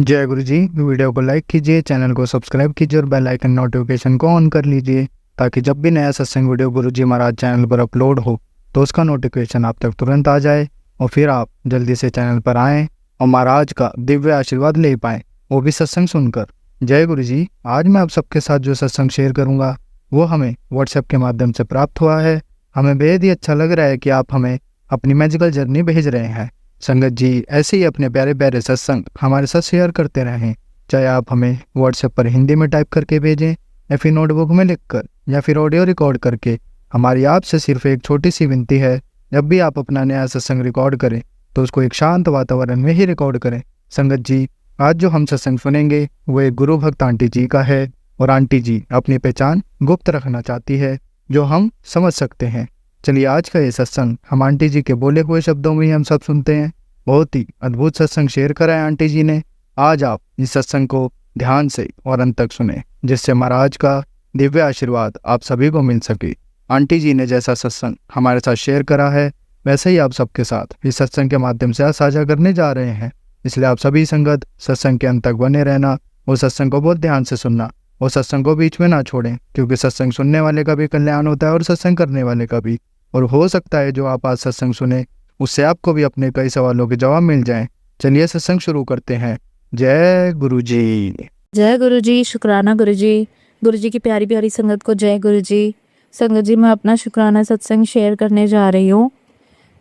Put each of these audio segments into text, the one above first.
जय गुरु जी। वीडियो को लाइक कीजिए, चैनल को सब्सक्राइब कीजिए और बेल आइकन नोटिफिकेशन को ऑन कर लीजिए ताकि जब भी नया सत्संग वीडियो गुरु जी महाराज चैनल पर अपलोड हो तो उसका नोटिफिकेशन आप तक तुरंत आ जाए और फिर आप जल्दी से चैनल पर आएँ और महाराज का दिव्य आशीर्वाद ले पाएँ, वो भी सत्संग सुनकर। जय गुरु जी। आज मैं आप सबके साथ जो सत्संग शेयर करूँगा वो हमें व्हाट्सएप के माध्यम से प्राप्त हुआ है। हमें बेहद ही अच्छा लग रहा है कि आप हमें अपनी मैजिकल जर्नी भेज रहे हैं। संगत जी ऐसे ही अपने प्यारे प्यारे सत्संग हमारे साथ शेयर करते रहें, चाहे आप हमें व्हाट्सएप पर हिंदी में टाइप करके भेजें या फिर नोटबुक में लिखकर या फिर ऑडियो रिकॉर्ड करके। हमारी आपसे सिर्फ एक छोटी सी विनती है, जब भी आप अपना नया सत्संग रिकॉर्ड करें तो उसको एक शांत वातावरण में ही रिकॉर्ड करें। संगत जी आज जो हम सत्संग सुनेंगे वो एक गुरु भक्त आंटी जी का है और आंटी जी अपनी पहचान गुप्त रखना चाहती है जो हम समझ सकते हैं। चलिए आज का ये सत्संग हम आंटी जी के बोले हुए शब्दों में ही हम सब सुनते हैं। बहुत ही अद्भुत सत्संग शेयर करा है आंटी जी ने। आज आप इस सत्संग को ध्यान से और अंत तक सुने जिससे महाराज का दिव्य आशीर्वाद आप सभी को मिल सके। आंटी जी ने जैसा सत्संग हमारे साथ शेयर करा है वैसे ही आप सबके साथ इस सत्संग के माध्यम से साझा करने जा रहे हैं। इसलिए आप सभी संगत सत्संग के अंत तक बने रहना और सत्संग को बहुत ध्यान से सुनना और सत्संग को बीच में ना छोड़ें, क्योंकि सत्संग सुनने वाले का भी कल्याण होता है और सत्संग करने वाले का भी। और हो सकता है जो आप आज सत्संग सुने उससे आपको भी अपने कई सवालों के जवाब मिल जाएं। चलिए सत्संग शुरू करते हैं। जय गुरु जी। जय गुरु जी। शुक्राना गुरु जी। गुरु जी की प्यारी प्यारी संगत को जय गुरु जी। संगत जी मैं अपना शुक्राना सत्संग शेयर करने जा रही हूँ।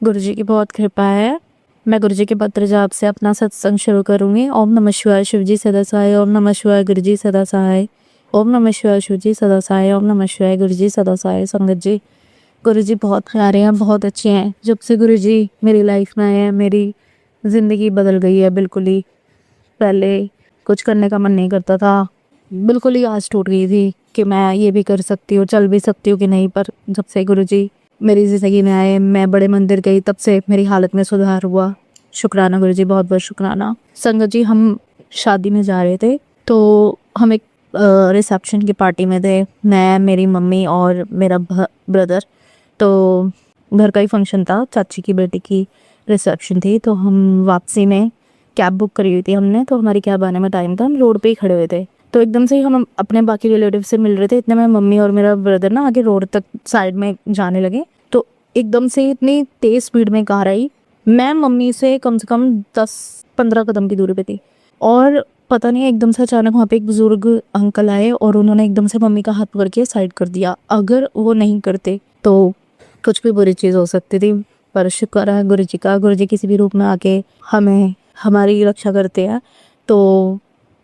गुरु जी की बहुत कृपा है। मैं गुरु जी के पत्र जाप से अपना सत्संग शुरू करूँगी। ओम नमः शिवाय शिव जी सदा सहाय। ओम नमः शिवाय गुरु जी सदा सहाय। ओम नमः शिवाय शिव जी सदा सहाय। ओम नमः शिवाय गुरु जी सदा सहाय। संगत जी गुरु जी बहुत प्यारे हैं, बहुत अच्छे हैं। जब से गुरु जी मेरी लाइफ में आए हैं मेरी ज़िंदगी बदल गई है बिल्कुल ही। पहले कुछ करने का मन नहीं करता था, बिल्कुल ही आस टूट गई थी कि मैं ये भी कर सकती हूँ, चल भी सकती हूँ कि नहीं। पर जब से गुरु जी मेरी ज़िंदगी में आए, मैं बड़े मंदिर गई, तब से मेरी हालत में सुधार हुआ। शुक्राना गुरु जी, बहुत बहुत शुक्राना। संगत जी हम शादी में जा रहे थे तो हम एक रिसेप्शन की पार्टी में थे, मैं, मेरी मम्मी और मेरा ब्रदर। तो घर का ही फंक्शन था, चाची की बेटी की रिसेप्शन थी। तो हम वापसी में कैब बुक करी हुई थी हमने, तो हमारी कैब आने में टाइम था, हम रोड पे ही खड़े हुए थे। तो एकदम से ही हम अपने बाकी रिलेटिव से मिल रहे थे, इतने में मम्मी और मेरा ब्रदर ना आगे रोड तक साइड में जाने लगे। तो एकदम से इतनी तेज़ स्पीड में कार आई, मैं मम्मी से कम 10-15 कदम की दूरी पे थी और पता नहीं एकदम से अचानक वहाँ पे एक बुजुर्ग अंकल आए और उन्होंने एकदम से मम्मी का हाथ पकड़ के साइड कर दिया। अगर वो नहीं करते तो कुछ भी बुरी चीज़ हो सकती थी। पर शुक्र है गुरु जी का, गुरु जी किसी भी रूप में आके हमें हमारी रक्षा करते हैं। तो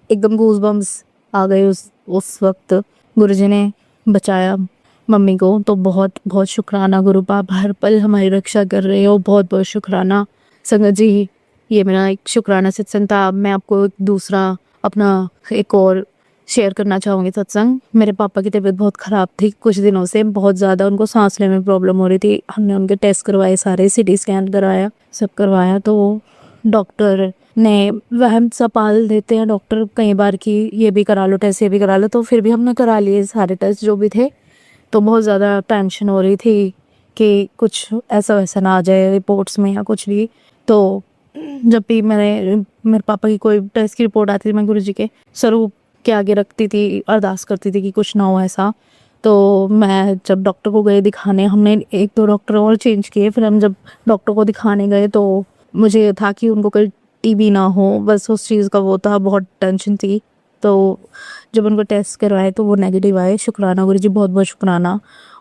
एकदम गूज बम्स आ गए उस वक्त। गुरु जी ने बचाया मम्मी को, तो बहुत बहुत शुक्राना गुरु बाप, हर पल हमारी रक्षा कर रहे हो, बहुत बहुत शुक्राना। संगत जी ये मेरा एक शुक्राना सत्संग था। मैं आपको एक दूसरा अपना एक और शेयर करना चाहूँगी सत्संग। मेरे पापा की तबीयत बहुत ख़राब थी कुछ दिनों से, बहुत ज़्यादा उनको सांस लेने में प्रॉब्लम हो रही थी। हमने उनके टेस्ट करवाए सारे, CT स्कैन कराया, सब करवाया। तो डॉक्टर ने वहम सा पाल देते हैं डॉक्टर कई बार कि ये भी करा लो टेस्ट, ये भी करा लो। तो फिर भी हमने करा लिए सारे टेस्ट जो भी थे। तो बहुत ज़्यादा टेंशन हो रही थी कि कुछ ऐसा वैसा ना आ जाए रिपोर्ट्स में या कुछ भी। तो जब भी मेरे पापा की कोई टेस्ट की रिपोर्ट आती थी, मैं गुरु जी के स्वरूप के आगे रखती थी, अरदास करती थी कि कुछ ना हो ऐसा। तो मैं जब डॉक्टर को गए दिखाने, हमने 1-2 डॉक्टर और चेंज किए, फिर हम जब डॉक्टर को दिखाने गए तो मुझे था कि उनको कोई TB ना हो, बस उस चीज़ का वो था, बहुत टेंशन थी। तो जब उनको टेस्ट करवाए तो वो नेगेटिव आए। शुक्राना गुरु जी, बहुत बहुत शुक्राना।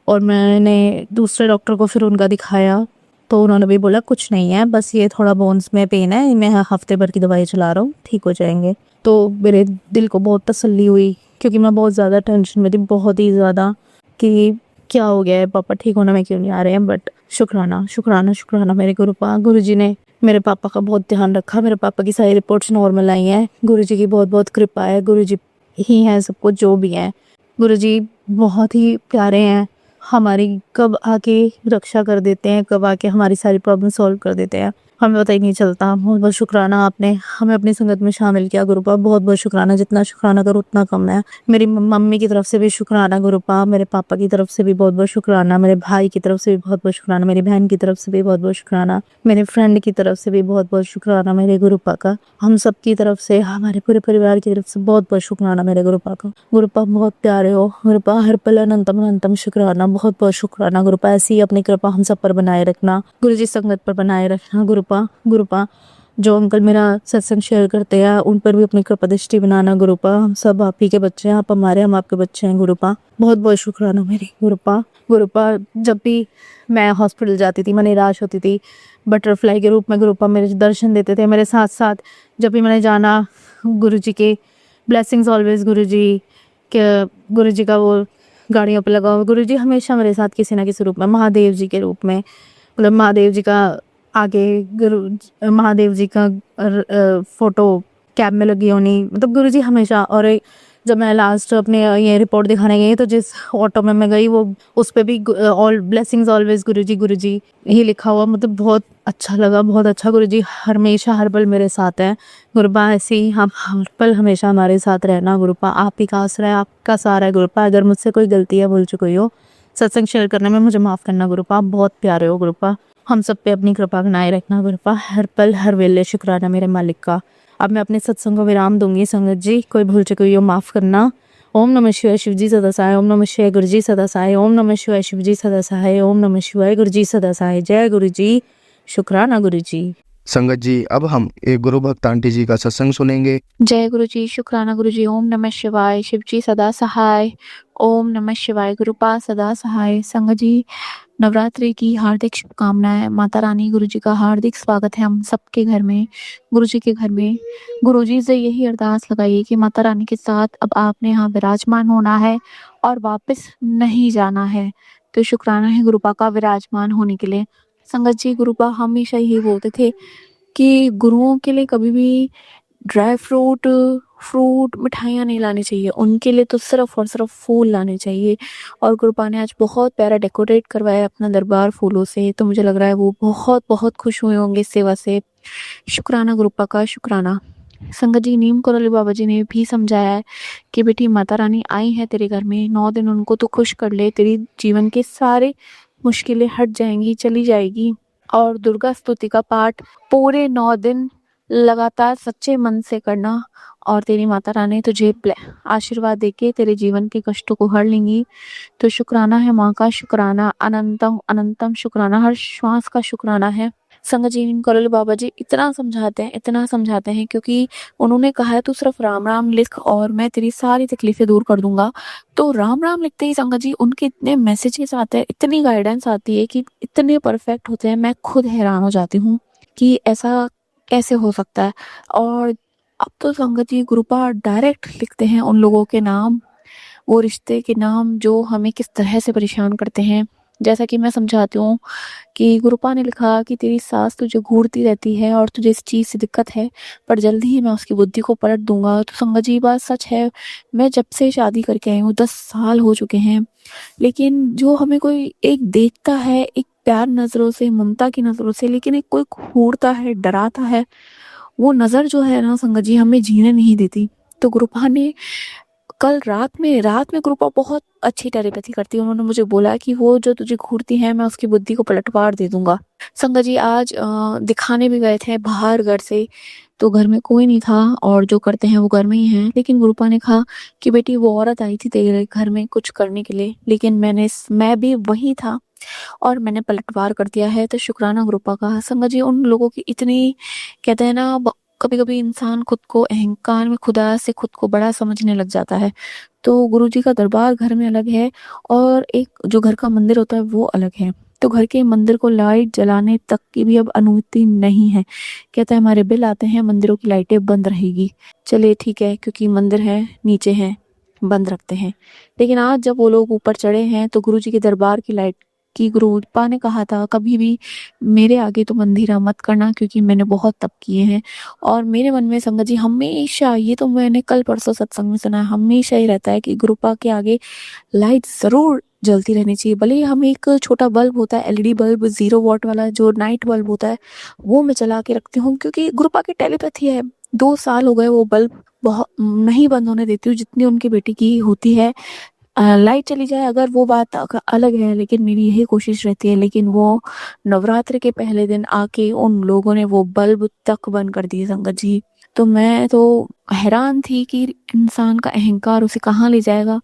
और मैंने दूसरे डॉक्टर को फिर उनका दिखाया तो उन्होंने भी बोला कुछ नहीं है, बस ये थोड़ा बोन्स में पेन है, मैं हफ्ते भर की दवाई चला रहा हूँ, ठीक हो जाएंगे। तो मेरे दिल को बहुत तसल्ली हुई क्योंकि मैं बहुत ज़्यादा टेंशन में थी, बहुत ही ज़्यादा, कि क्या हो गया है, पापा ठीक होने में क्यों नहीं आ रहे हैं। बट शुक्राना शुक्राना शुक्राना मेरे गुरु जी ने मेरे पापा का बहुत ध्यान रखा। मेरे पापा की सारी रिपोर्ट्स नॉर्मल आई हैं। गुरु जी की बहुत बहुत कृपा है। गुरु जी ही हैं सब कुछ जो भी हैं। गुरु जी बहुत ही प्यारे हैं, हमारी कब आके रक्षा कर देते हैं, कब आके हमारी सारी प्रॉब्लम सॉल्व कर देते हैं। हमें पता ही नहीं चलता। बहुत बहुत शुक्राना, आपने हमें अपनी संगत में शामिल किया गुरुपा। बहुत बहुत शुक्राना, जितना शुक्राना करो उतना कम है। मेरी मम्मी की तरफ से भी शुक्राना गुरुपा, मेरे पापा की तरफ से भी बहुत बहुत शुक्राना, मेरे भाई की तरफ से भी बहुत बहुत शुक्राना, मेरी बहन की तरफ से भी बहुत बहुत शुक्राना, मेरे फ्रेंड की तरफ से भी बहुत बहुत शुक्राना मेरे गुरुपा का। हम सब की तरफ से, हमारे पूरे परिवार की तरफ से बहुत बहुत शुक्राना मेरे गुरुपा का। गुरुपा बहुत प्यारे हो गुरुपा, हर पल अनंतम अनंतम शुक्राना, बहुत बहुत शुक्राना गुरुपा। ऐसी ही अपनी कृपा हम सब पर बनाए रखना, गुरु जी संगत पर बनाए रखना गुरुपा। गुरुपा जो अंकल मेरा सत्संग शेयर करते हैं उन पर भी अपनी कृपा दृष्टि बनाना गुरुपा। हम सब आप ही के बच्चे हैं, आप हमारे, हम आपके बच्चे हैं गुरुपा। बहुत बहुत शुक्राना मेरी गुरुपा। गुरुपा जब भी मैं हॉस्पिटल जाती थी, मैं निराश होती थी, बटरफ्लाई के रूप में गुरुपा मेरे दर्शन देते थे मेरे साथ साथ। जब भी मैंने जाना, गुरु जी के ब्लेसिंग्स ऑलवेज, गुरु जी के, गुरु जी का वो गाड़ियों पर लगा हुआ गुरु जी हमेशा मेरे साथ किसी ना किसी रूप में, महादेव जी के रूप में, मतलब महादेव जी का आगे गुरु, महादेव जी का फोटो कैब में लगी होनी, मतलब गुरु जी हमेशा। और जब मैं लास्ट अपने ये रिपोर्ट दिखाने गई तो जिस ऑटो में मैं गई वो उस पे भी ऑल ब्लेसिंग्स ऑलवेज गुरु जी ही लिखा हुआ। मतलब बहुत अच्छा लगा, बहुत अच्छा। गुरु जी हमेशा हर पल मेरे साथ है गुरुपा। ऐसे ही हम हर पल हमेशा हमारे साथ रहना गुरुपा। आप ही का आसरा है, आपका सहारा है गुरुपा। अगर मुझसे कोई गलती है, भूल चुकी हो सत्संग शेयर करने में, मुझे माफ़ करना गुरुपा। आप बहुत प्यारे हो गुरुपा। हम सब पे अपनी कृपा बनाए रखना गुरुपा, हर पल हर वेले शुक्राना मेरे मालिक का। अब मैं अपने सत्संग को विराम दूंगी संगत जी, कोई भूल चुकी हो माफ़ करना। ओम नमः शिवाय, शिव जी सदा सहाय। ओम नमः शिवाय, गुरु जी सदा सहाय। ओम नमः शिवाय, शिव जी सदा सहाय। ओम नमः शिवाय, गुरु जी सदा सहाय। जय गुरु जी, शुक्राना गुरु जी। संगत जी अब हम एक गुरु भक्त आंटी जी का सत्संग सुनेंगे। जय गुरु जी, शुक्राना गुरु जी। ओम नमः शिवाय, शिव जी सदा सहाय। ओम नमः शिवाय, गुरुपा सदा सहाय। संगत जी, नवरात्रि की हार्दिक शुभकामनाएं। माता रानी गुरु जी का हार्दिक स्वागत है हम सबके घर में, गुरु जी के घर में। गुरु जी से यही अरदास लगाइए कि माता रानी के साथ अब आपने यहाँ विराजमान होना है और वापस नहीं जाना है। तो शुक्राना है गुरुपा का विराजमान होने के लिए। संगत जी, गुरुपा हमेशा यही बोलते थे कि गुरुओं के लिए कभी भी ड्राई फ्रूट, फ्रूट, मिठाइयाँ नहीं लानी चाहिए, उनके लिए तो सिर्फ और सिर्फ फूल लाने चाहिए। और गुरुपा ने आज बहुत प्यारा डेकोरेट करवाया है अपना दरबार फूलों से, तो मुझे लग रहा है वो बहुत बहुत खुश हुए होंगे इस सेवा से। शुक्राना गुरुपा का, शुक्राना। संगत जी, नीम करौली बाबा जी ने भी समझाया है कि बेटी माता रानी आई है तेरे घर में, 9 दिन उनको तो खुश कर ले, तेरी जीवन के सारे मुश्किलें हट जाएंगी, चली जाएगी। और दुर्गा स्तुति का पाठ पूरे 9 दिन लगातार सच्चे मन से करना और तेरी माता रानी तुझे आशीर्वाद देके तेरे जीवन के कष्टों को हर लेंगी। तो शुक्राना है माँ का, शुक्राना, अनंतम अनंतम शुक्राना, हर श्वास का शुक्राना है। संगत जी, करोल बाबा जी इतना समझाते हैं क्योंकि उन्होंने कहा है तू सिर्फ राम राम लिख और मैं तेरी सारी तकलीफें दूर कर दूंगा। तो राम राम लिखते ही संगत जी उनके इतने मैसेजेस आते हैं, इतनी गाइडेंस आती है कि इतने परफेक्ट होते हैं, मैं खुद हैरान हो जाती हूँ कि ऐसा कैसे हो सकता है। और अब तो संगत जी गुरुपा डायरेक्ट लिखते हैं उन लोगों के नाम, वो रिश्ते के नाम जो हमें किस तरह से परेशान करते हैं। जैसा कि मैं समझाती हूँ कि गुरुपा ने लिखा कि तेरी सास तुझे घूरती रहती है और तुझे इस चीज़ से दिक्कत है, पर जल्दी ही मैं उसकी बुद्धि को पलट दूंगा। तो संगत जी बात सच है, मैं जब से शादी करके आई हूँ 10 साल हो चुके हैं, लेकिन जो हमें कोई एक देखता है एक प्यार नजरों से, ममता की नजरों से, लेकिन एक कोई घूरता है, डराता है, वो नजर जो है ना संगत जी हमें जीने नहीं देती। तो गुरुपा ने कल रात में गुरुपा बहुत अच्छी टेलीपैथी करती है, उन्होंने मुझे बोला कि वो जो तुझे घूरती है मैं उसकी बुद्धि को पलटवार दे दूंगा। संगत जी आज दिखाने भी गए थे बाहर घर से, तो घर में कोई नहीं था और जो करते हैं वो घर में ही हैं। लेकिन गुरुपा ने कहा कि बेटी वो औरत आई थी तेरे घर में कुछ करने के लिए, लेकिन मैं भी वही था और मैंने पलटवार कर दिया है। तो शुक्राना गुरुपा का। संगत जी उन लोगों की इतनी, कहते हैं ना, कभी कभी इंसान खुद को अहंकार में खुदा से खुद को बड़ा समझने लग जाता है। तो गुरुजी का दरबार घर में अलग है और एक जो घर का मंदिर होता है वो अलग है। तो घर के मंदिर को लाइट जलाने तक की भी अब अनुमति नहीं है। कहता है हमारे बिल आते हैं, मंदिरों की लाइटें बंद रहेगी। चलिए ठीक है, क्योंकि मंदिर है नीचे है, बंद रखते हैं। लेकिन आज जब वो लोग ऊपर चढ़े हैं तो गुरुजी के दरबार की लाइट की, गुरुपा ने कहा था कभी भी मेरे आगे तुम अंधेरा मत करना, क्योंकि मैंने बहुत तप किए हैं। और मेरे मन में संगत जी हमेशा, ये तो मैंने कल परसों सत्संग में सुना है, हमेशा ही रहता है कि गुरुपा के आगे लाइट जरूर जलती रहनी चाहिए। भले ही हम एक छोटा बल्ब होता है एलईडी बल्ब 0 वॉट वाला जो नाइट बल्ब होता है वो मैं जला के रखती हूँ, क्योंकि गुरुपा की टेलीपैथी है। 2 साल हो गए वो बल्ब बहुत नहीं बंद होने देती हूँ जितनी उनकी बेटी की होती है। लाइट चली जाए अगर वो बात अलग है, लेकिन मेरी यही कोशिश रहती है। लेकिन वो नवरात्र के पहले दिन आके उन लोगों ने वो बल्ब तक बंद कर दिए संगत जी। तो मैं तो हैरान थी कि इंसान का अहंकार उसे कहाँ ले जाएगा।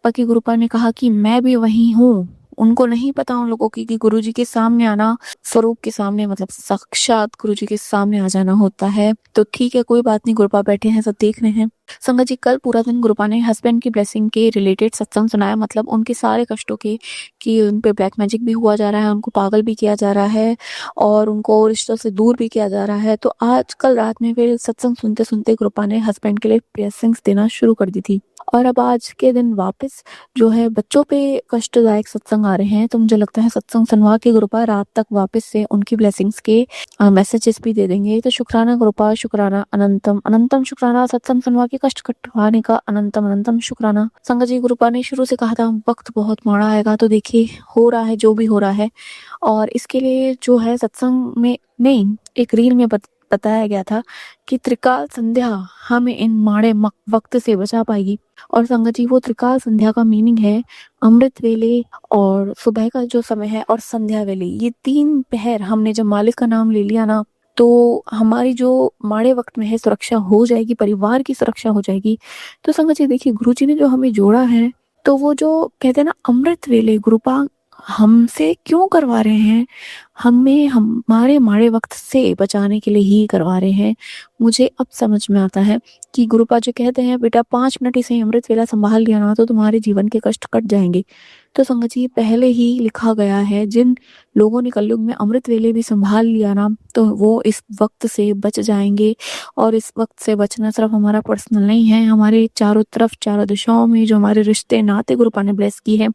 बाकी गुरुपा ने कहा कि मैं भी वही हूँ। उनको नहीं पता उन लोगों की कि गुरुजी के सामने आना, स्वरूप के सामने मतलब साक्षात गुरुजी के सामने आ जाना होता है। तो ठीक है, कोई बात नहीं, गुरुपा बैठे हैं, सब देख रहे हैं। संगत जी, कल पूरा दिन गुरुपा ने हस्बैंड की ब्लेसिंग के रिलेटेड सत्संग सुनाया, मतलब उनके सारे कष्टों के, कि उन पे ब्लैक मैजिक भी हुआ जा रहा है, उनको पागल भी किया जा रहा है और उनको रिश्तों से दूर भी किया जा रहा है। तो आज कल रात में फिर सत्संग सुनते सुनते गुरुपा ने हस्बैंड के लिए ब्लेसिंग्स देना शुरू कर दी थी। और अब आज के दिन वापस जो है बच्चों पे कष्टदायक सत्संग आ रहे हैं। तो मुझे लगता है सत्संग सुनवा के गुरुपा रात तक वापस से उनकी ब्लेसिंग्स के मैसेजेस भी दे देंगे। तो शुक्राना गुरुपा, शुक्राना अनंतम अनंतम शुक्राना, सत्संग सुनवा के कष्ट कटवाने का अनंतम अनंतम शुक्राना। संगत जी, गुरुपा ने शुरू से कहा था वक्त बहुत माड़ा आएगा, तो देखिए हो रहा है जो भी हो रहा है। और इसके लिए जो है सत्संग में नहीं, एक रील में बताया गया था कि त्रिकाल संध्या हमें इन माड़े वक्त से बचा पाएगी। और संगत जी, वो त्रिकाल संध्या का मीनिंग है अमृत वेले और सुबह का जो समय है और संध्या वेले, ये 3 पहर हमने जब मालिक का नाम ले लिया ना, तो हमारी जो माड़े वक्त में है सुरक्षा हो जाएगी, परिवार की सुरक्षा हो जाएगी। तो संगत जी देखिए, गुरुजी ने जो हमें जोड़ा है, तो वो जो कहते हैं ना अमृत वेले, गुरुपा हमसे क्यों करवा रहे हैं, हमें हमारे माड़े वक्त से बचाने के लिए ही करवा रहे हैं। मुझे अब समझ में आता है कि गुरुपा जो कहते हैं बेटा 5 मिनट इसे अमृत वेला संभाल लिया ना तो तुम्हारे जीवन के कष्ट कट जाएंगे। तो संगत जी, पहले ही लिखा गया है, जिन लोगों ने कलयुग में अमृत वेले भी संभाल लिया ना तो वो इस वक्त से बच जाएंगे। और इस वक्त से बचना सिर्फ हमारा पर्सनल नहीं है, हमारे चारों तरफ, चारों दिशाओं में जो हमारे रिश्ते नाते गुरुपा ने ब्लेस की है,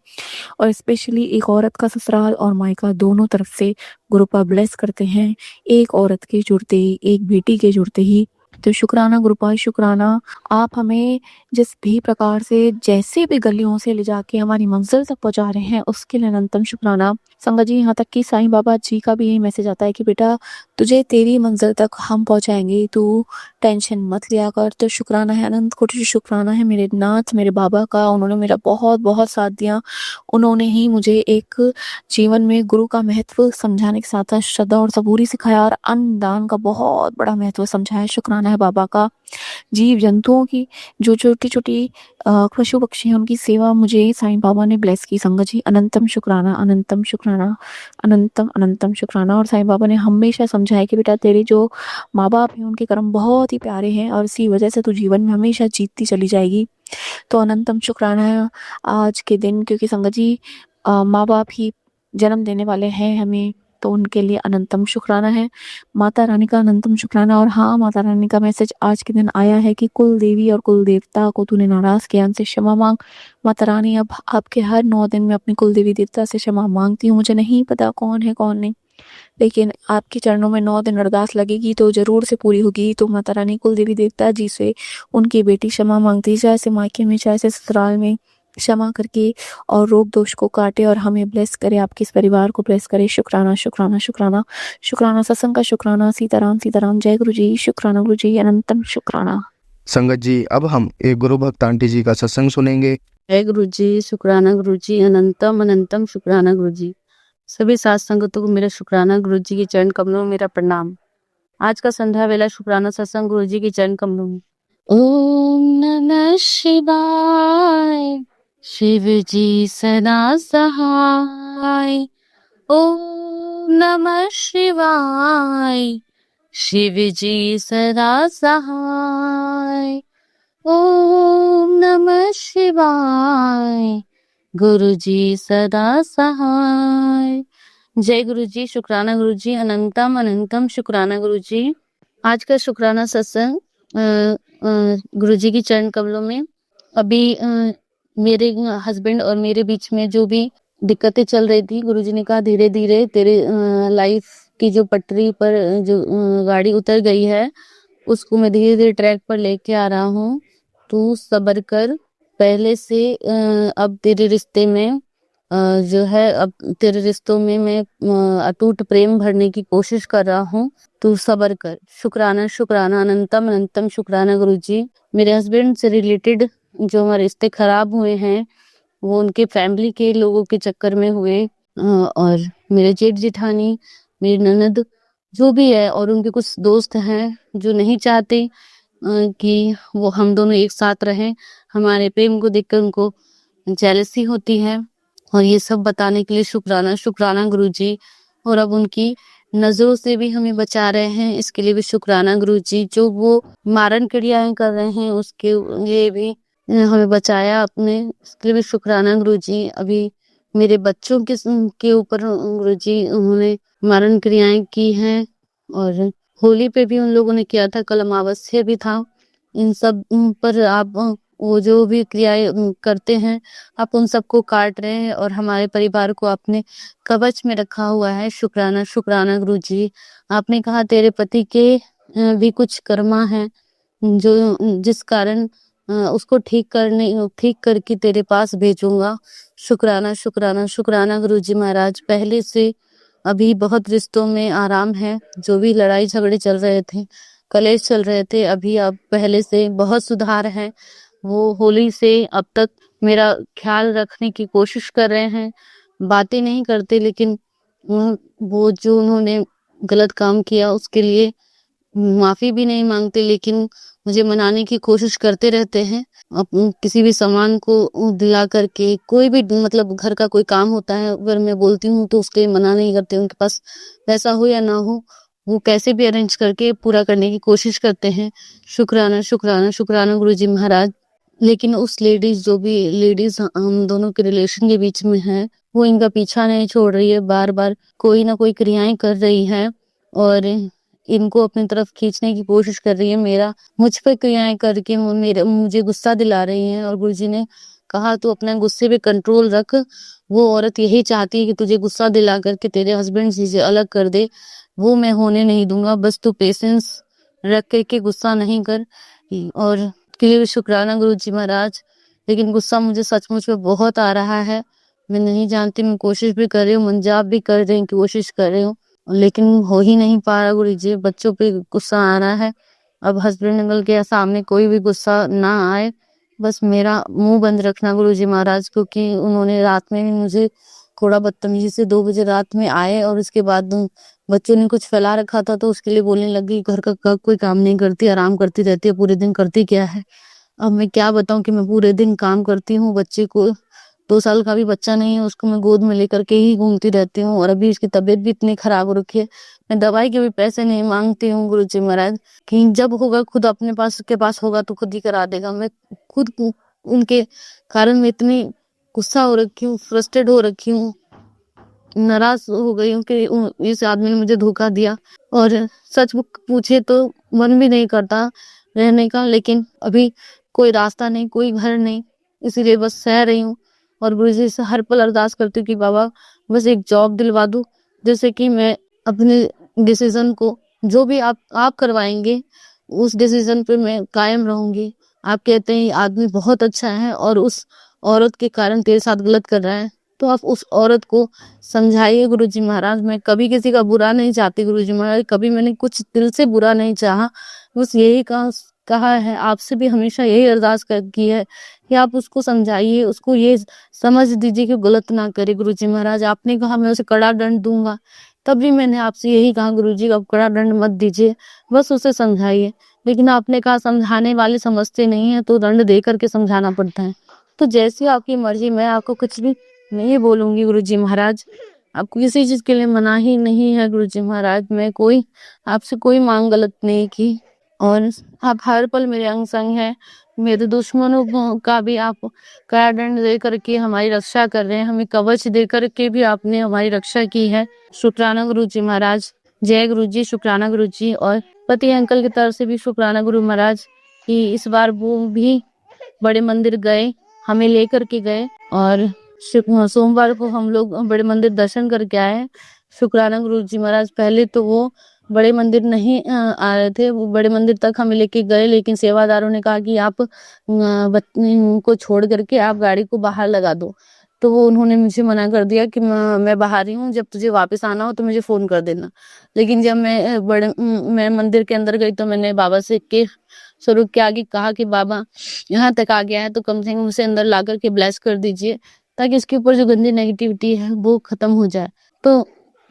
और स्पेशली एक औरत का ससुराल और मायका दोनों तरफ से गुरुपा ब्लेस करते हैं, एक औरत के जुड़ते ही, एक बेटी के जुड़ते ही। तो शुक्राना गुरुपा, शुक्राना। आप हमें जिस भी प्रकार से, जैसे भी गलियों से ले जाके हमारी मंजिल तक पहुंचा रहे हैं, उसके लिए अनंतम शुक्राना। संगत जी, यहाँ तक कि साईं बाबा जी का भी यही मैसेज आता है कि बेटा तुझे तेरी मंजिल तक हम पहुंचाएंगे, तू टेंशन मत लिया कर। तो शुक्राना है, अनंत कोटि शुक्राना है मेरे नाथ, मेरे बाबा का। उन्होंने मेरा बहुत बहुत साथ दिया। उन्होंने ही मुझे एक जीवन में गुरु का महत्व समझाने के साथ साथ श्रद्धा और सबूरी सिखाया, और अन्न दान का बहुत बड़ा महत्व समझाया। शुक्राना है बाबा का। जीव जंतुओं की, जो छोटी छोटी पशु पक्षी हैं, उनकी सेवा मुझे साईं बाबा ने ब्लेस की। संगत जी, अनंतम शुक्राना, अनंतम शुक्राना, अनंतम अनंतम शुक्राना। और साईं बाबा ने हमेशा समझाया कि बेटा तेरे जो माँ बाप हैं उनके कर्म बहुत ही प्यारे हैं, और इसी वजह से तू जीवन में हमेशा जीतती चली जाएगी। तो अनंतम शुक्राना है आज के दिन, क्योंकि संगत जी माँ बाप ही जन्म देने वाले हैं हमें, तो उनके लिए अनंतम शुक्राना है। माता रानी का अनंतम शुक्राना। और हाँ, माता रानी का मैसेज आज के दिन आया है कि कुल देवी और कुल देवता को तूने नाराज किया, उनसे क्षमा मांग। माता रानी, अब आपके हर 9 दिन में अपने कुल देवी देवता से क्षमा मांगती हूँ। मुझे नहीं पता कौन है कौन नहीं, लेकिन आपके चरणों में 9 दिन अरदास लगेगी तो जरूर से पूरी होगी। तो माता रानी कुल देवी देवता जी से उनकी बेटी क्षमा मांगती है, चाहे से मायके में चाहे से ससुराल में, क्षमा करके और रोग दोष को काटे और हमें ब्लेस करे, आपके इस परिवार को ब्लेस करे। शुक्राना शुक्राना शुक्राना शुक्राना। सत्संग का शुक्राना। सीताराम सीताराम। जय गुरु जी। शुक्राना गुरु जी, अनंतम शुक्राना। संगत जी, अब हम एक गुरु भक्त आंटी जी का सत्संग सुनेंगे। जय गुरु जी, शुक्राना गुरु जी, अनंतम अनंतम शुक्राना गुरु जी। सभी साथ संगतों को मेरा शुक्राना, गुरु जी के चरण कमलों में मेरा प्रणाम। आज का संध्या वेला शुक्राना सत्संग गुरु जी के चरण कमलों में। ओम नमः शिवाय, शिव जी सदा सहाय। ओम नमः शिवाय, शिव जी सदा सहाय। ओम नमः शिवाय, गुरु जी सदा सहाय। जय गुरु जी, शुक्राना गुरु जी, अनंतम अनंतम शुक्राना गुरु जी। आज का शुक्राना सत्संग गुरु जी की चरण कमलों में। अभी मेरे हस्बैंड और मेरे बीच में जो भी दिक्कतें चल रही थी, गुरु जी ने कहा धीरे धीरे तेरे लाइफ की जो पटरी पर जो गाड़ी उतर गई है उसको मैं धीरे धीरे ट्रैक पर लेके आ रहा हूँ। तू सब्र कर, पहले से अब तेरे रिश्ते में जो है अब तेरे रिश्तों में मैं अटूट प्रेम भरने की कोशिश कर रहा हूँ, तू सब्र कर। शुक्राना शुक्राना अनंतम अनंतम शुक्राना गुरुजी। मेरे हस्बैंड से रिलेटेड जो हमारे रिश्ते खराब हुए हैं वो उनके फैमिली के लोगों के चक्कर में हुए, और मेरे जेठ जेठानी, मेरी ननद जो भी है, और उनके कुछ दोस्त हैं जो नहीं चाहते कि वो हम दोनों एक साथ रहें। हमारे प्रेम को देखकर उनको जेलसी होती है, और ये सब बताने के लिए शुक्राना शुक्राना गुरुजी। और अब उनकी नजरों से भी हमें बचा रहे हैं, इसके लिए भी शुक्राना गुरुजी। जो वो मारन क्रियाएं कर रहे हैं उसके लिए भी हमें बचाया आपने, इसके लिए भी शुक्राना गुरुजी। अभी मेरे बच्चों के ऊपर गुरुजी उन्होंने मारन क्रियाएं की हैं, और होली पे भी उन लोगों ने किया था, कल अमावस्या भी था। इन सब पर आप वो जो भी क्रियाएं करते हैं आप उन सबको काट रहे हैं, और हमारे परिवार को आपने कवच में रखा हुआ है। शुक्राना शुक्राना गुरुजी। आपने कहा तेरे पति के भी कुछ कर्मा है जो जिस कारण उसको ठीक करके तेरे पास भेजूंगा। शुक्राना शुक्राना शुक्राना गुरुजी महाराज। पहले से अभी बहुत रिश्तों में आराम है, जो भी लड़ाई झगड़े चल रहे थे, कलेश चल रहे थे, अभी अब पहले से बहुत सुधार है। वो होली से अब तक मेरा ख्याल रखने की कोशिश कर रहे हैं, बातें नहीं करते, लेकिन वो जो उन्होंने गलत काम किया उसके लिए माफी भी नहीं मांगते, लेकिन मुझे मनाने की कोशिश करते रहते हैं। किसी भी सामान को दिला करके, कोई भी मतलब घर का कोई काम होता है अगर मैं बोलती हूँ तो उसके लिए मना नहीं करते। उनके पास पैसा हो या ना हो, वो कैसे भी अरेंज करके पूरा करने की कोशिश करते हैं। शुक्राना शुक्राना शुक्राना गुरुजी महाराज। लेकिन उस जो भी लेडीज हम दोनों के रिलेशन के बीच में है, वो इनका पीछा नहीं छोड़ रही है, बार बार कोई ना कोई क्रियाएं कर रही है और इनको अपनी तरफ खींचने की कोशिश कर रही है। मुझ पर क्रियाएं करके मुझे गुस्सा दिला रही है, और गुरुजी ने कहा तू अपने गुस्से पे कंट्रोल रख। वो औरत यही चाहती है कि तुझे गुस्सा दिला करके तेरे हस्बैंड से अलग कर दे, वो मैं होने नहीं दूंगा। बस तू पेशेंस रख करके गुस्सा नहीं कर। और के लिए भी शुक्राना गुरुजी महाराज। लेकिन गुस्सा मुझे सचमुच में बहुत आ रहा है, मैं नहीं जानती, मैं कोशिश भी कर रही हूँ, मंजाब भी कर रही हूँ, कोशिश कर रही हूँ, लेकिन हो ही नहीं पा रहा गुरुजी। बच्चों पे गुस्सा आ रहा है। अब हस्बैंड अंकल के सामने कोई भी गुस्सा ना आए, बस मेरा मुंह बंद रखना गुरुजी महाराज, क्योंकि उन्होंने रात में भी मुझे थोड़ा बदतमीजी से 2 बजे रात में आए, और उसके बाद बच्चों ने कुछ फैला रखा था तो उसके लिए बोलने लगी घर का कोई काम नहीं करती, आराम करती रहती है, पूरे दिन करती क्या है। अब मैं क्या बताऊं कि मैं पूरे दिन काम करती हूँ, बच्चे को 2 साल का भी बच्चा नहीं है, उसको मैं गोद में लेकर के ही घूमती रहती हूँ, और अभी उसकी तबीयत भी इतनी खराब हो रखी है। मैं दवाई के भी पैसे नहीं मांगती हूँ गुरुजी महाराज, कि जब होगा खुद अपने पास के पास होगा तो खुद ही करा देगा। मैं खुद उनके कारण मैं इतनी गुस्सा हो रखी हूँ, फ्रस्ट्रेट हो रखी हूँ, नाराज हो गई हूँ कि इस आदमी ने मुझे धोखा दिया। और सच पूछे तो मन भी नहीं करता रहने का, लेकिन अभी कोई रास्ता नहीं, कोई घर नहीं, इसीलिए बस सह रही हूँ। और गुरुजी से हर पल अरदास करती हूँ कि बाबा बस एक जॉब दिलवा दो, जैसे कि मैं अपने डिसीजन को जो भी आप करवाएंगे उस डिसीजन पे मैं कायम रहूंगी। आप कहते हैं आदमी बहुत अच्छा है और उस औरत के कारण तेरे साथ गलत कर रहा है, तो आप उस औरत को समझाइए गुरुजी महाराज। मैं कभी किसी का बुरा नहीं चाहती गुरुजी महाराज, कभी मैंने कुछ दिल से बुरा नहीं चाहा, बस यही कहा है आपसे भी, हमेशा यही अरदास की है कि आप उसको समझाइए, उसको ये समझ दीजिए कि गलत ना करे गुरुजी महाराज। आपने कहा मैं उसे कड़ा दंड दूंगा, तब भी मैंने आपसे यही कहा गुरुजी अब कड़ा दंड मत दीजिए, बस उसे समझाइए। लेकिन आपने कहा समझाने वाले समझते नहीं है, तो दंड दे करके समझाना पड़ता है। तो जैसी आपकी मर्जी, मैं आपको कुछ भी नहीं बोलूंगी गुरुजी महाराज। आपको किसी चीज के लिए मना ही नहीं है गुरुजी महाराज। मैं आपसे कोई मांग गलत नहीं की, और आप हर पल मेरे अंग संग हैं। मेरे दुश्मनों का भी आप कड़ा दंड दे करके हमारी रक्षा कर रहे हैं, हमें कवच दे करके भी आपने हमारी रक्षा की है। शुक्राना गुरुजी महाराज। जय गुरुजी, शुक्राना गुरुजी। और पति अंकल की तरफ से भी शुक्राना गुरु महाराज कि इस बार वो भी बड़े मंदिर गए, हमें लेकर के गए, और सोमवार को हम लोग बड़े मंदिर दर्शन करके आए। शुक्राना गुरुजी महाराज। पहले तो वो बड़े मंदिर नहीं आ रहे थे, वो बड़े मंदिर तक हमें लेके गए, लेकिन सेवादारों ने कहा कि आप को छोड़ करके आप गाड़ी को बाहर लगा दो। तो वो उन्होंने मुझे मना कर दिया कि मैं बाहर ही हूँ, जब तुझे वापस आना हो तो मुझे फ़ोन कर देना। लेकिन जब मैं मंदिर के अंदर गई तो मैंने बाबा से के स्वरूप के आगे कहा कि बाबा यहाँ तक आ गया है तो कम से कम उसे अंदर ला कर के ब्लेस कर दीजिए, ताकि इसके ऊपर जो गंदी नेगेटिविटी है वो ख़त्म हो जाए। तो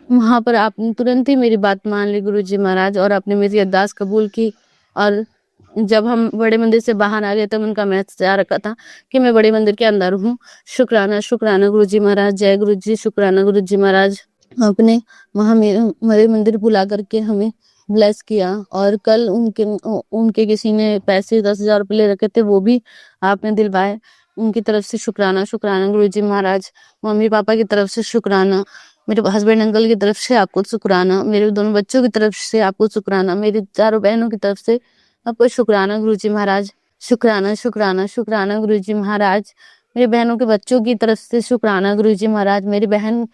वहाँ पर आपने तुरंत ही मेरी बात मान ली गुरुजी महाराज, और आपने मेरी अरदास कबूल की। और जब हम बड़े मंदिर से बाहर आ गए तब उनका मैसेज आ रखा था कि मैं बड़े मंदिर के अंदर हूँ। शुक्राना शुक्राना गुरुजी महाराज, जय गुरुजी, शुक्राना गुरुजी महाराज। आपने वहाँ मेरे मंदिर बुला करके हमें ब्लेस किया। और कल उनके किसी ने पैसे 10,000 रुपये ले रखे थे, वो भी आपने दिलवाए। उनकी तरफ से शुक्राना शुक्राना गुरुजी महाराज। मम्मी पापा की तरफ से शुक्राना, मेरे हस्बैंड अंकल की तरफ से आपको शुक्राना, मेरे दोनों बच्चों की तरफ से आपको शुक्राना, मेरी चारों बहनों की तरफ से आपको शुक्राना गुरुजी महाराज। शुक्राना शुक्राना शुक्राना गुरुजी महाराज। मेरी बहनों के बच्चों की तरफ से शुक्राना गुरुजी महाराज। मेरी बहन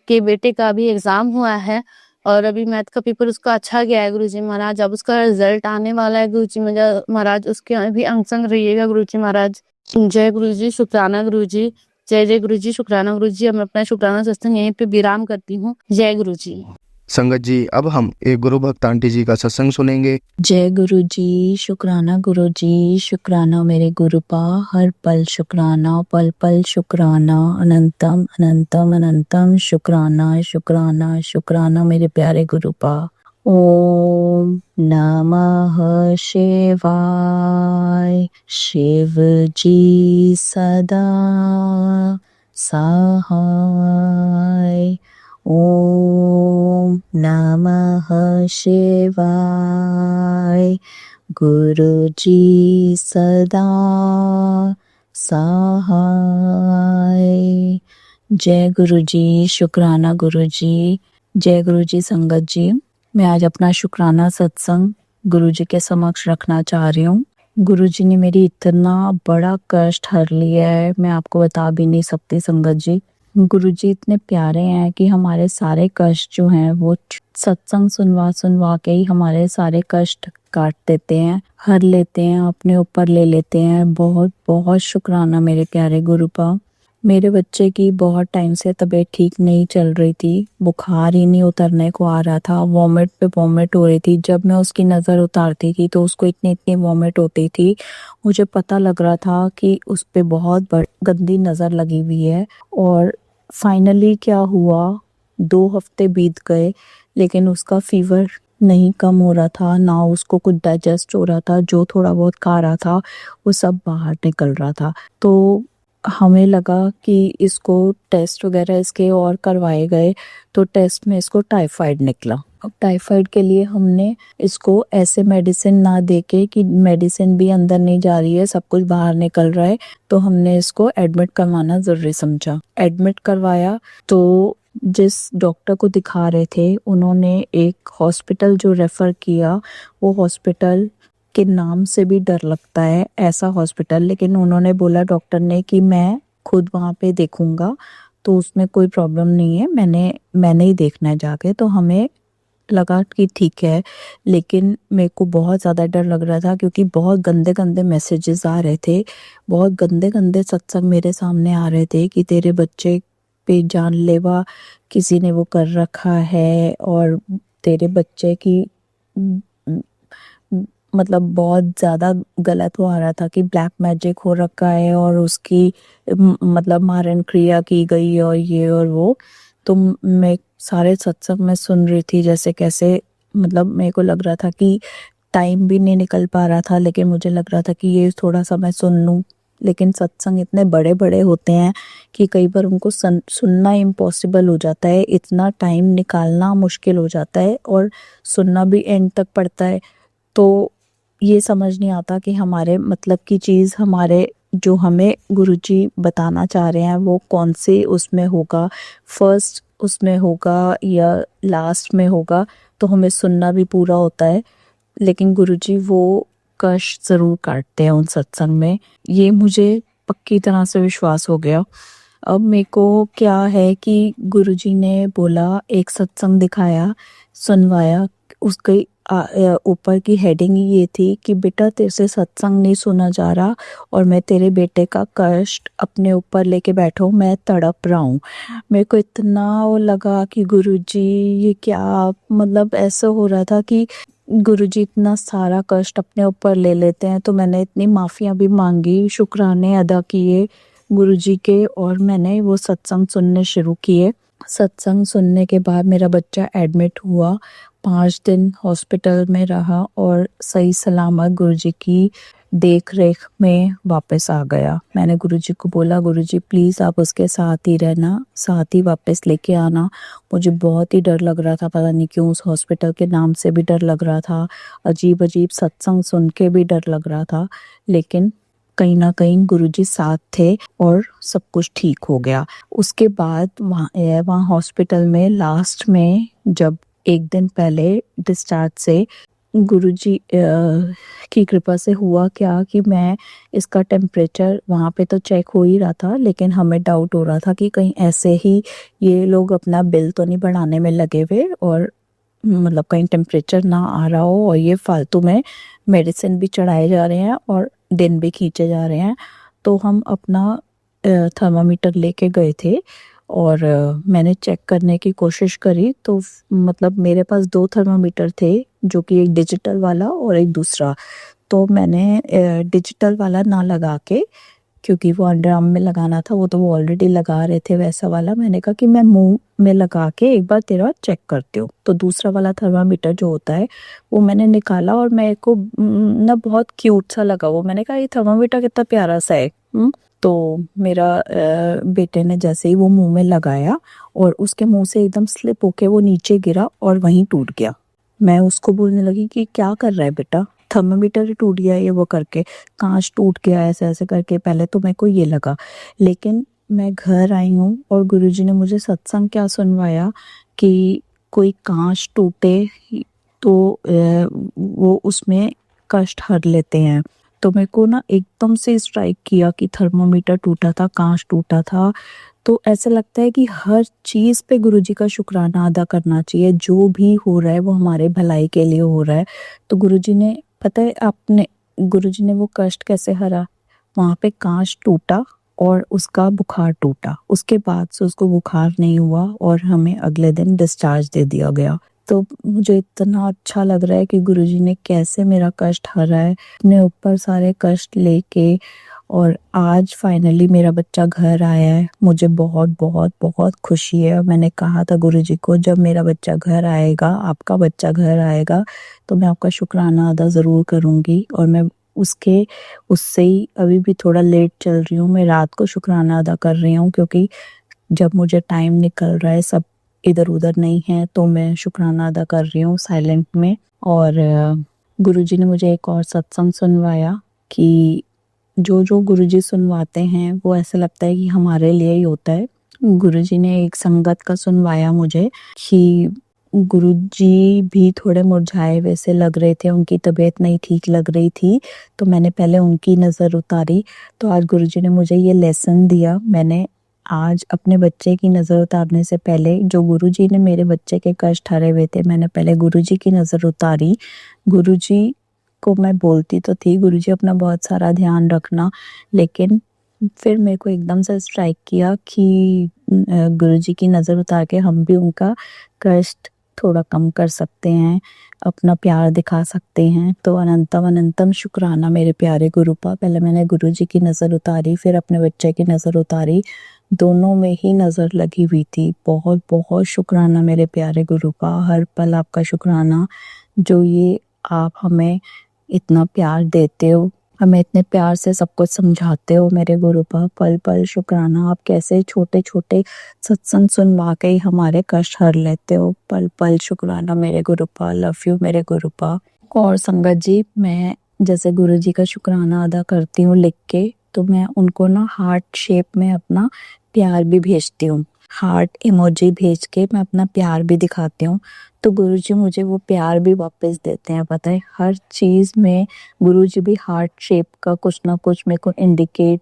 के बेटे का अभी एग्जाम हुआ है और अभी मैथ का पेपर उसका अच्छा गया है गुरुजी महाराज। अब उसका रिजल्ट आने वाला है गुरुजी महाराज, उसके अभी अंग संग रहिएगा गुरुजी महाराज। जय गुरुजी, शुक्राना गुरुजी, जय जय गुरुजी, शुक्राना गुरुजी। अब मैं अपना शुक्राना सत्संग यहीं पे विराम करती हूँ। जय गुरुजी। संगत जी, अब हम एक गुरु भक्त आंटी जी का सत्संग सुनेंगे। जय गुरु जी, शुक्राना मेरे गुरुपा, हर पल शुक्राना, पल पल शुक्राना, अनंतम अनंतम अनंतम शुक्राना शुक्राना शुक्राना मेरे प्यारे गुरुपा। ओम नमः शिवाय। शिव जी सदा सहाय। ओम नमः शिवाय। गुरु जी सदा सहाय। जय गुरु जी, शुक्राना गुरु जी, जय गुरु जी। संगत जी, मैं आज अपना शुक्राना सत्संग गुरु जी के समक्ष रखना चाह रही हूँ। गुरु जी ने मेरी इतना बड़ा कष्ट हर लिया है, मैं आपको बता भी नहीं सकती संगत जी। गुरु जी इतने प्यारे हैं कि हमारे सारे कष्ट जो हैं वो सत्संग सुनवा के ही हमारे सारे कष्ट काट देते हैं, हर लेते हैं, अपने ऊपर ले लेते हैं। बहुत बहुत शुक्राना मेरे प्यारे गुरुपा। मेरे बच्चे की बहुत टाइम से तबीयत ठीक नहीं चल रही थी, बुखार ही नहीं उतरने को आ रहा था, वॉमिट पे वॉमिट हो रही थी। जब मैं उसकी नज़र उतारती थी तो उसको इतनी इतनी वॉमिट होती थी, मुझे पता लग रहा था कि उस पे बहुत गंदी नज़र लगी हुई है। और फाइनली क्या हुआ, 2 हफ्ते बीत गए लेकिन उसका फीवर नहीं कम हो रहा था, ना उसको कुछ डाइजेस्ट हो रहा था। जो थोड़ा बहुत खा रहा था वो सब बाहर निकल रहा था। तो हमें लगा कि इसको टेस्ट वगैरह इसके और करवाए गए तो टेस्ट में इसको टाइफाइड निकला। अब टाइफाइड के लिए हमने इसको ऐसे मेडिसिन ना देके कि मेडिसिन भी अंदर नहीं जा रही है, सब कुछ बाहर निकल रहा है, तो हमने इसको एडमिट करवाना ज़रूरी समझा। एडमिट करवाया तो जिस डॉक्टर को दिखा रहे थे उन्होंने एक हॉस्पिटल जो रेफ़र किया, वो हॉस्पिटल के नाम से भी डर लगता है ऐसा हॉस्पिटल, लेकिन उन्होंने बोला डॉक्टर ने कि मैं खुद वहाँ पे देखूंगा तो उसमें कोई प्रॉब्लम नहीं है, मैंने ही देखना है जाके। तो हमें लगा कि ठीक है, लेकिन मेरे को बहुत ज़्यादा डर लग रहा था क्योंकि बहुत गंदे गंदे मैसेजेस आ रहे थे, बहुत गंदे गंदे सत्संग मेरे सामने आ रहे थे कि तेरे बच्चे पे जानलेवा किसी ने वो कर रखा है और तेरे बच्चे की मतलब बहुत ज़्यादा गलत वो आ रहा था कि ब्लैक मैजिक हो रखा है और उसकी मतलब मारण क्रिया की गई और ये और वो। तो मैं सारे सत्संग में सुन रही थी जैसे कैसे, मतलब मेरे को लग रहा था कि टाइम भी नहीं निकल पा रहा था, लेकिन मुझे लग रहा था कि ये थोड़ा सा मैं सुन लूँ। लेकिन सत्संग इतने बड़े बड़े होते हैं कि कई बार उनको सुनना इम्पॉसिबल हो जाता है, इतना टाइम निकालना मुश्किल हो जाता है और सुनना भी एंड तक पड़ता है। तो ये समझ नहीं आता कि हमारे मतलब की चीज़, हमारे जो हमें गुरुजी बताना चाह रहे हैं वो कौन से उसमें होगा, फर्स्ट उसमें होगा या लास्ट में होगा। तो हमें सुनना भी पूरा होता है, लेकिन गुरुजी वो कष्ट ज़रूर काटते हैं उन सत्संग में, ये मुझे पक्की तरह से विश्वास हो गया। अब मेरे को क्या है कि गुरुजी ने बोला, एक सत्संग दिखाया, सुनवाया, उसके ऊपर की हेडिंग ये थी कि बेटा तेरे से सत्संग नहीं सुना जा रहा और मैं तेरे बेटे का कष्ट अपने ऊपर लेके बैठा हूँ, मैं तड़प रहा हूँ। मेरे को इतना वो लगा कि गुरुजी ये क्या, मतलब ऐसा हो रहा था कि गुरुजी इतना सारा कष्ट अपने ऊपर ले लेते हैं। तो मैंने इतनी माफ़ियाँ भी मांगी, शुक्राने अदा किए गुरुजी के, और मैंने वो सत्संग सुनने शुरू किए। सत्संग सुनने के बाद मेरा बच्चा एडमिट हुआ, 5 दिन हॉस्पिटल में रहा और सही सलामत गुरुजी की देख रेख में वापस आ गया। मैंने गुरुजी को बोला, गुरुजी प्लीज़ आप उसके साथ ही रहना, साथ ही वापस लेके आना। मुझे बहुत ही डर लग रहा था, पता नहीं क्यों, उस हॉस्पिटल के नाम से भी डर लग रहा था, अजीब अजीब सत्संग सुन के भी डर लग रहा था, लेकिन कहीं ना कहीं गुरुजी साथ थे और सब कुछ ठीक हो गया। उसके बाद वहाँ हॉस्पिटल में लास्ट में जब एक दिन पहले डिस्चार्ज से गुरुजी की कृपा से हुआ क्या कि मैं इसका टेम्परेचर वहाँ पे तो चेक हो ही रहा था, लेकिन हमें डाउट हो रहा था कि कहीं ऐसे ही ये लोग अपना बिल तो नहीं बढ़ाने में लगे हुए, और मतलब कहीं टेम्परेचर ना आ रहा हो और ये फालतू में मेडिसिन भी चढ़ाए जा रहे हैं और दिन भी खींचे जा रहे हैं। तो हम अपना थर्मामीटर लेके गए थे और मैंने चेक करने की कोशिश करी। तो मतलब मेरे पास 2 थर्मामीटर थे, जो कि एक डिजिटल वाला और एक दूसरा। तो मैंने डिजिटल वाला ना लगा के, क्योंकि वो अंडर आर्म में लगाना था, वो तो वो ऑलरेडी लगा रहे थे वैसा वाला, मैंने कहा कि मैं मुंह में लगा के एक बार तेरा चेक करती हूँ। तो दूसरा वाला थर्मामीटर जो होता है वो मैंने निकाला और मेरे को ना बहुत क्यूट सा लगा वो। मैंने कहा ये थर्मामीटर कितना प्यारा सा है। तो मेरा बेटे ने जैसे ही वो मुंह में लगाया और उसके मुंह से एकदम स्लिप होके वो नीचे गिरा और वहीं टूट गया। मैं उसको बोलने लगी कि क्या कर रहा है बेटा, थर्मामीटर ही टूट गया, ये वो करके, कांच टूट गया, ऐसे ऐसे करके। पहले तो मेरे को ये लगा, लेकिन मैं घर आई हूँ और गुरुजी ने मुझे सत्संग क्या सुनवाया कि कोई कांच टूटे तो वो उसमें कष्ट हर लेते हैं। तो मेरे को ना एकदम से स्ट्राइक किया कि थर्मामीटर टूटा था, कांच टूटा था। तो ऐसा लगता है कि हर चीज़ पे गुरुजी का शुक्राना अदा करना चाहिए, जो भी हो रहा है वो हमारे भलाई के लिए हो रहा है। तो गुरुजी ने, पता है आपने, गुरुजी ने वो कष्ट कैसे हरा, वहाँ पे कांच टूटा और उसका बुखार टूटा, उसके बाद से उसको बुखार नहीं हुआ और हमें अगले दिन डिस्चार्ज दे दिया गया। तो मुझे इतना अच्छा लग रहा है कि गुरुजी ने कैसे मेरा कष्ट हरा है, अपने ऊपर सारे कष्ट लेके, और आज फाइनली मेरा बच्चा घर आया है। मुझे बहुत बहुत बहुत खुशी है। और मैंने कहा था गुरुजी को, जब मेरा बच्चा घर आएगा, आपका बच्चा घर आएगा, तो मैं आपका शुक्राना अदा ज़रूर करूँगी। और मैं उससे ही अभी भी थोड़ा लेट चल रही हूँ, मैं रात को शुक्राना अदा कर रही हूँ, क्योंकि जब मुझे टाइम निकल रहा है, सब इधर उधर नहीं है, तो मैं शुक्राना अदा कर रही हूँ साइलेंट में। और गुरुजी ने मुझे एक और सत्संग सुनवाया कि जो गुरुजी सुनवाते हैं वो ऐसा लगता है कि हमारे लिए ही होता है। गुरुजी ने एक संगत का सुनवाया मुझे कि गुरुजी भी थोड़े मुरझाए वैसे लग रहे थे, उनकी तबीयत नहीं ठीक लग रही थी। तो मैंने पहले उनकी नज़र उतारी। तो आज गुरुजी ने मुझे ये लेसन दिया। मैंने आज अपने बच्चे की नज़र उतारने से पहले, जो गुरुजी ने मेरे बच्चे के कष्ट हरे हुए थे, मैंने पहले गुरुजी की नज़र उतारी। गुरुजी को मैं बोलती तो थी, गुरुजी अपना बहुत सारा ध्यान रखना, लेकिन फिर मेरे को एकदम से स्ट्राइक किया कि गुरुजी की नज़र उतार के हम भी उनका कष्ट थोड़ा कम कर सकते हैं, अपना प्यार दिखा सकते हैं। तो अनंतम अनंतम शुक्राना मेरे प्यारे गुरुपा। पहले मैंने गुरुजी की नज़र उतारी, फिर अपने बच्चे की नज़र उतारी, दोनों में ही नज़र लगी हुई थी। बहुत बहुत शुक्राना मेरे प्यारे गुरुपा, हर पल आपका शुक्राना, जो ये आप हमें इतना प्यार देते हो, हमें इतने प्यार से सब कुछ समझाते हो मेरे गुरुपा। पल पल शुक्राना, आप कैसे छोटे छोटे सत्संग सुनवा के ही हमारे कष्ट हर लेते हो। पल पल शुक्राना मेरे गुरुपा, लव यू मेरे गुरुपा। और संगत जी, मैं जैसे गुरुजी का शुक्राना अदा करती हूँ लिख के, तो मैं उनको ना हार्ट शेप में अपना प्यार भी भेजती हूँ, हार्ट इमोजी भेज के मैं अपना प्यार भी दिखाती हूँ। तो गुरुजी मुझे वो प्यार भी वापस देते हैं। पता है, हर चीज़ में गुरुजी भी हार्ट शेप का कुछ ना कुछ मेरे को इंडिकेट,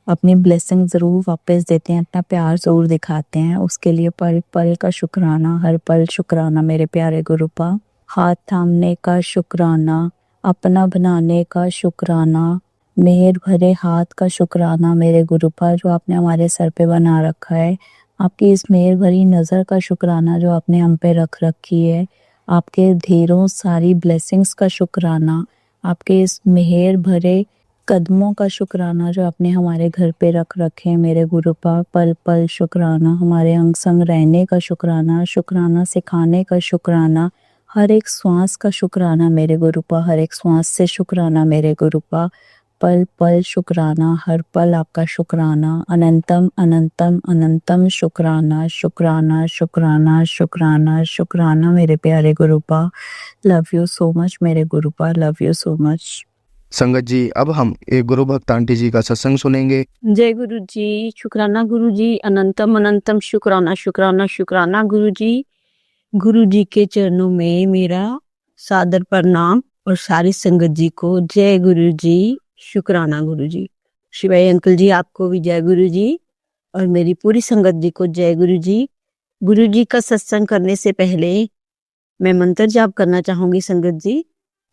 अपनी ब्लेसिंग ज़रूर वापस देते हैं, अपना प्यार ज़रूर दिखाते हैं। उसके लिए पल पल का शुक्राना, हर पल शुक्राना मेरे प्यारे गुरुपा। हाथ थामने का शुक्राना, अपना बनाने का शुक्राना, मेहर भरे हाथ का शुक्राना मेरे गुरुपा जो आपने हमारे सर पे बना रखा है। आपकी इस मेहर भरी नज़र का शुक्राना जो आपने हम पे रख रखी है। आपके ढेरों सारी ब्लेसिंग्स का शुक्राना, आपके इस मेहर भरे कदमों का शुक्राना जो आपने हमारे घर पे रख रखे हैं मेरे गुरुपा। पल पल शुक्राना, हमारे अंग संग रहने का शुक्राना, शुक्राना सिखाने का शुक्राना, हर एक श्वास का शुक्राना मेरे गुरुपा, हर एक श्वास से शुक्राना मेरे गुरुपा। पल पल शुक्राना, हर पल आपका शुक्राना, अनंतम अनंतम अनंतम शुक्राना शुक्राना शुक्राना शुक्राना शुक्राना मेरे प्यारे गुरुपा। लव यू सो मच मेरे गुरुपा, लव यू सो मच। संगत जी, अब हम एक गुरु भक्त आंटी जी का सत्संग सुनेंगे। जय गुरु जी, शुक्राना गुरु जी, अनंतम अनंतम शुक्राना शुक्राना शुक्राना गुरु जी। गुरु जी के चरणों में मेरा सादर प्रणाम और सारी संगत जी को जय गुरु जी, शुक्राना गुरु जी। शिवाय अंकल जी आपको भी जय गुरु जी और मेरी पूरी संगत जी को जय गुरु जी। गुरु जी का सत्संग करने से पहले मैं मंत्र जाप करना चाहूंगी संगत जी।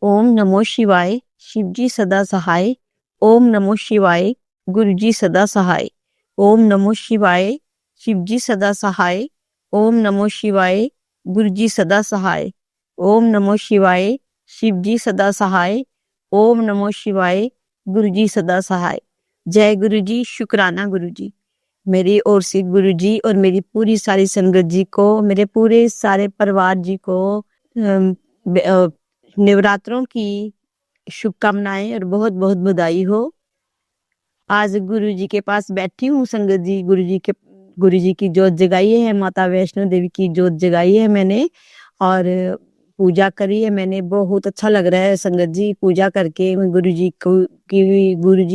ओम नमो शिवाय, शिव जी सदा सहाय। ओम नमो शिवाय, गुरु जी सदा सहाय। ओम नमो शिवाय, शिव जी सदा सहाय। ओम नमो शिवाय, गुरु जी सदा सहाय। ओम नमो शिवाय, शिव जी सदा सहाय। ओम नमो शिवाय, गुरु जी सदा सहाय। जय गुरु जी, शुक्राना गुरु जी। मेरी ओर से गुरु जी और मेरी पूरी सारी संगत जी को, मेरे पूरे सारे परिवार जी को नवरात्रों की शुभकामनाएं और बहुत बहुत बधाई हो। आज गुरु जी के पास बैठी हूँ संगत जी। गुरु जी की जोत जगाई है, माता वैष्णो देवी की जोत जगाई है मैंने और पूजा करी है मैंने। बहुत अच्छा लग रहा है संगत जी पूजा करके। गुरु जी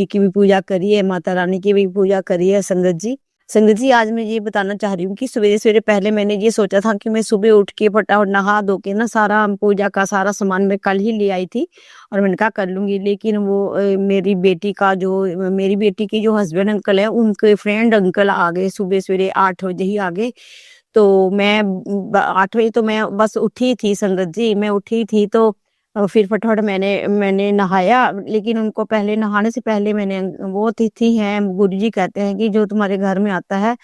की भी पूजा करी है, माता रानी की भी पूजा करी है संगत जी। संगत जी, आज मैं ये बताना चाह रही हूँ कि सवेरे सवेरे पहले मैंने ये सोचा था कि मैं सुबह उठ के फटाफट नहा धो के ना सारा पूजा का सारा सामान मैं कल ही ले आई थी और मैंने कहा कर लूंगी। लेकिन वो मेरी बेटी की जो हस्बैंड अंकल है, उनके फ्रेंड अंकल आ गए सुबह सवेरे 8 बजे ही आ गए। तो मैं 8 बजे तो मैं बस उठी थी संगत जी। मैं उठी थी तो फिर फटाफट मैंने नहाया। लेकिन उनको पहले नहाने से पहले मैंने, वो अतिथि हैं, गुरुजी कहते हैं कि जो तुम्हारे घर में आता है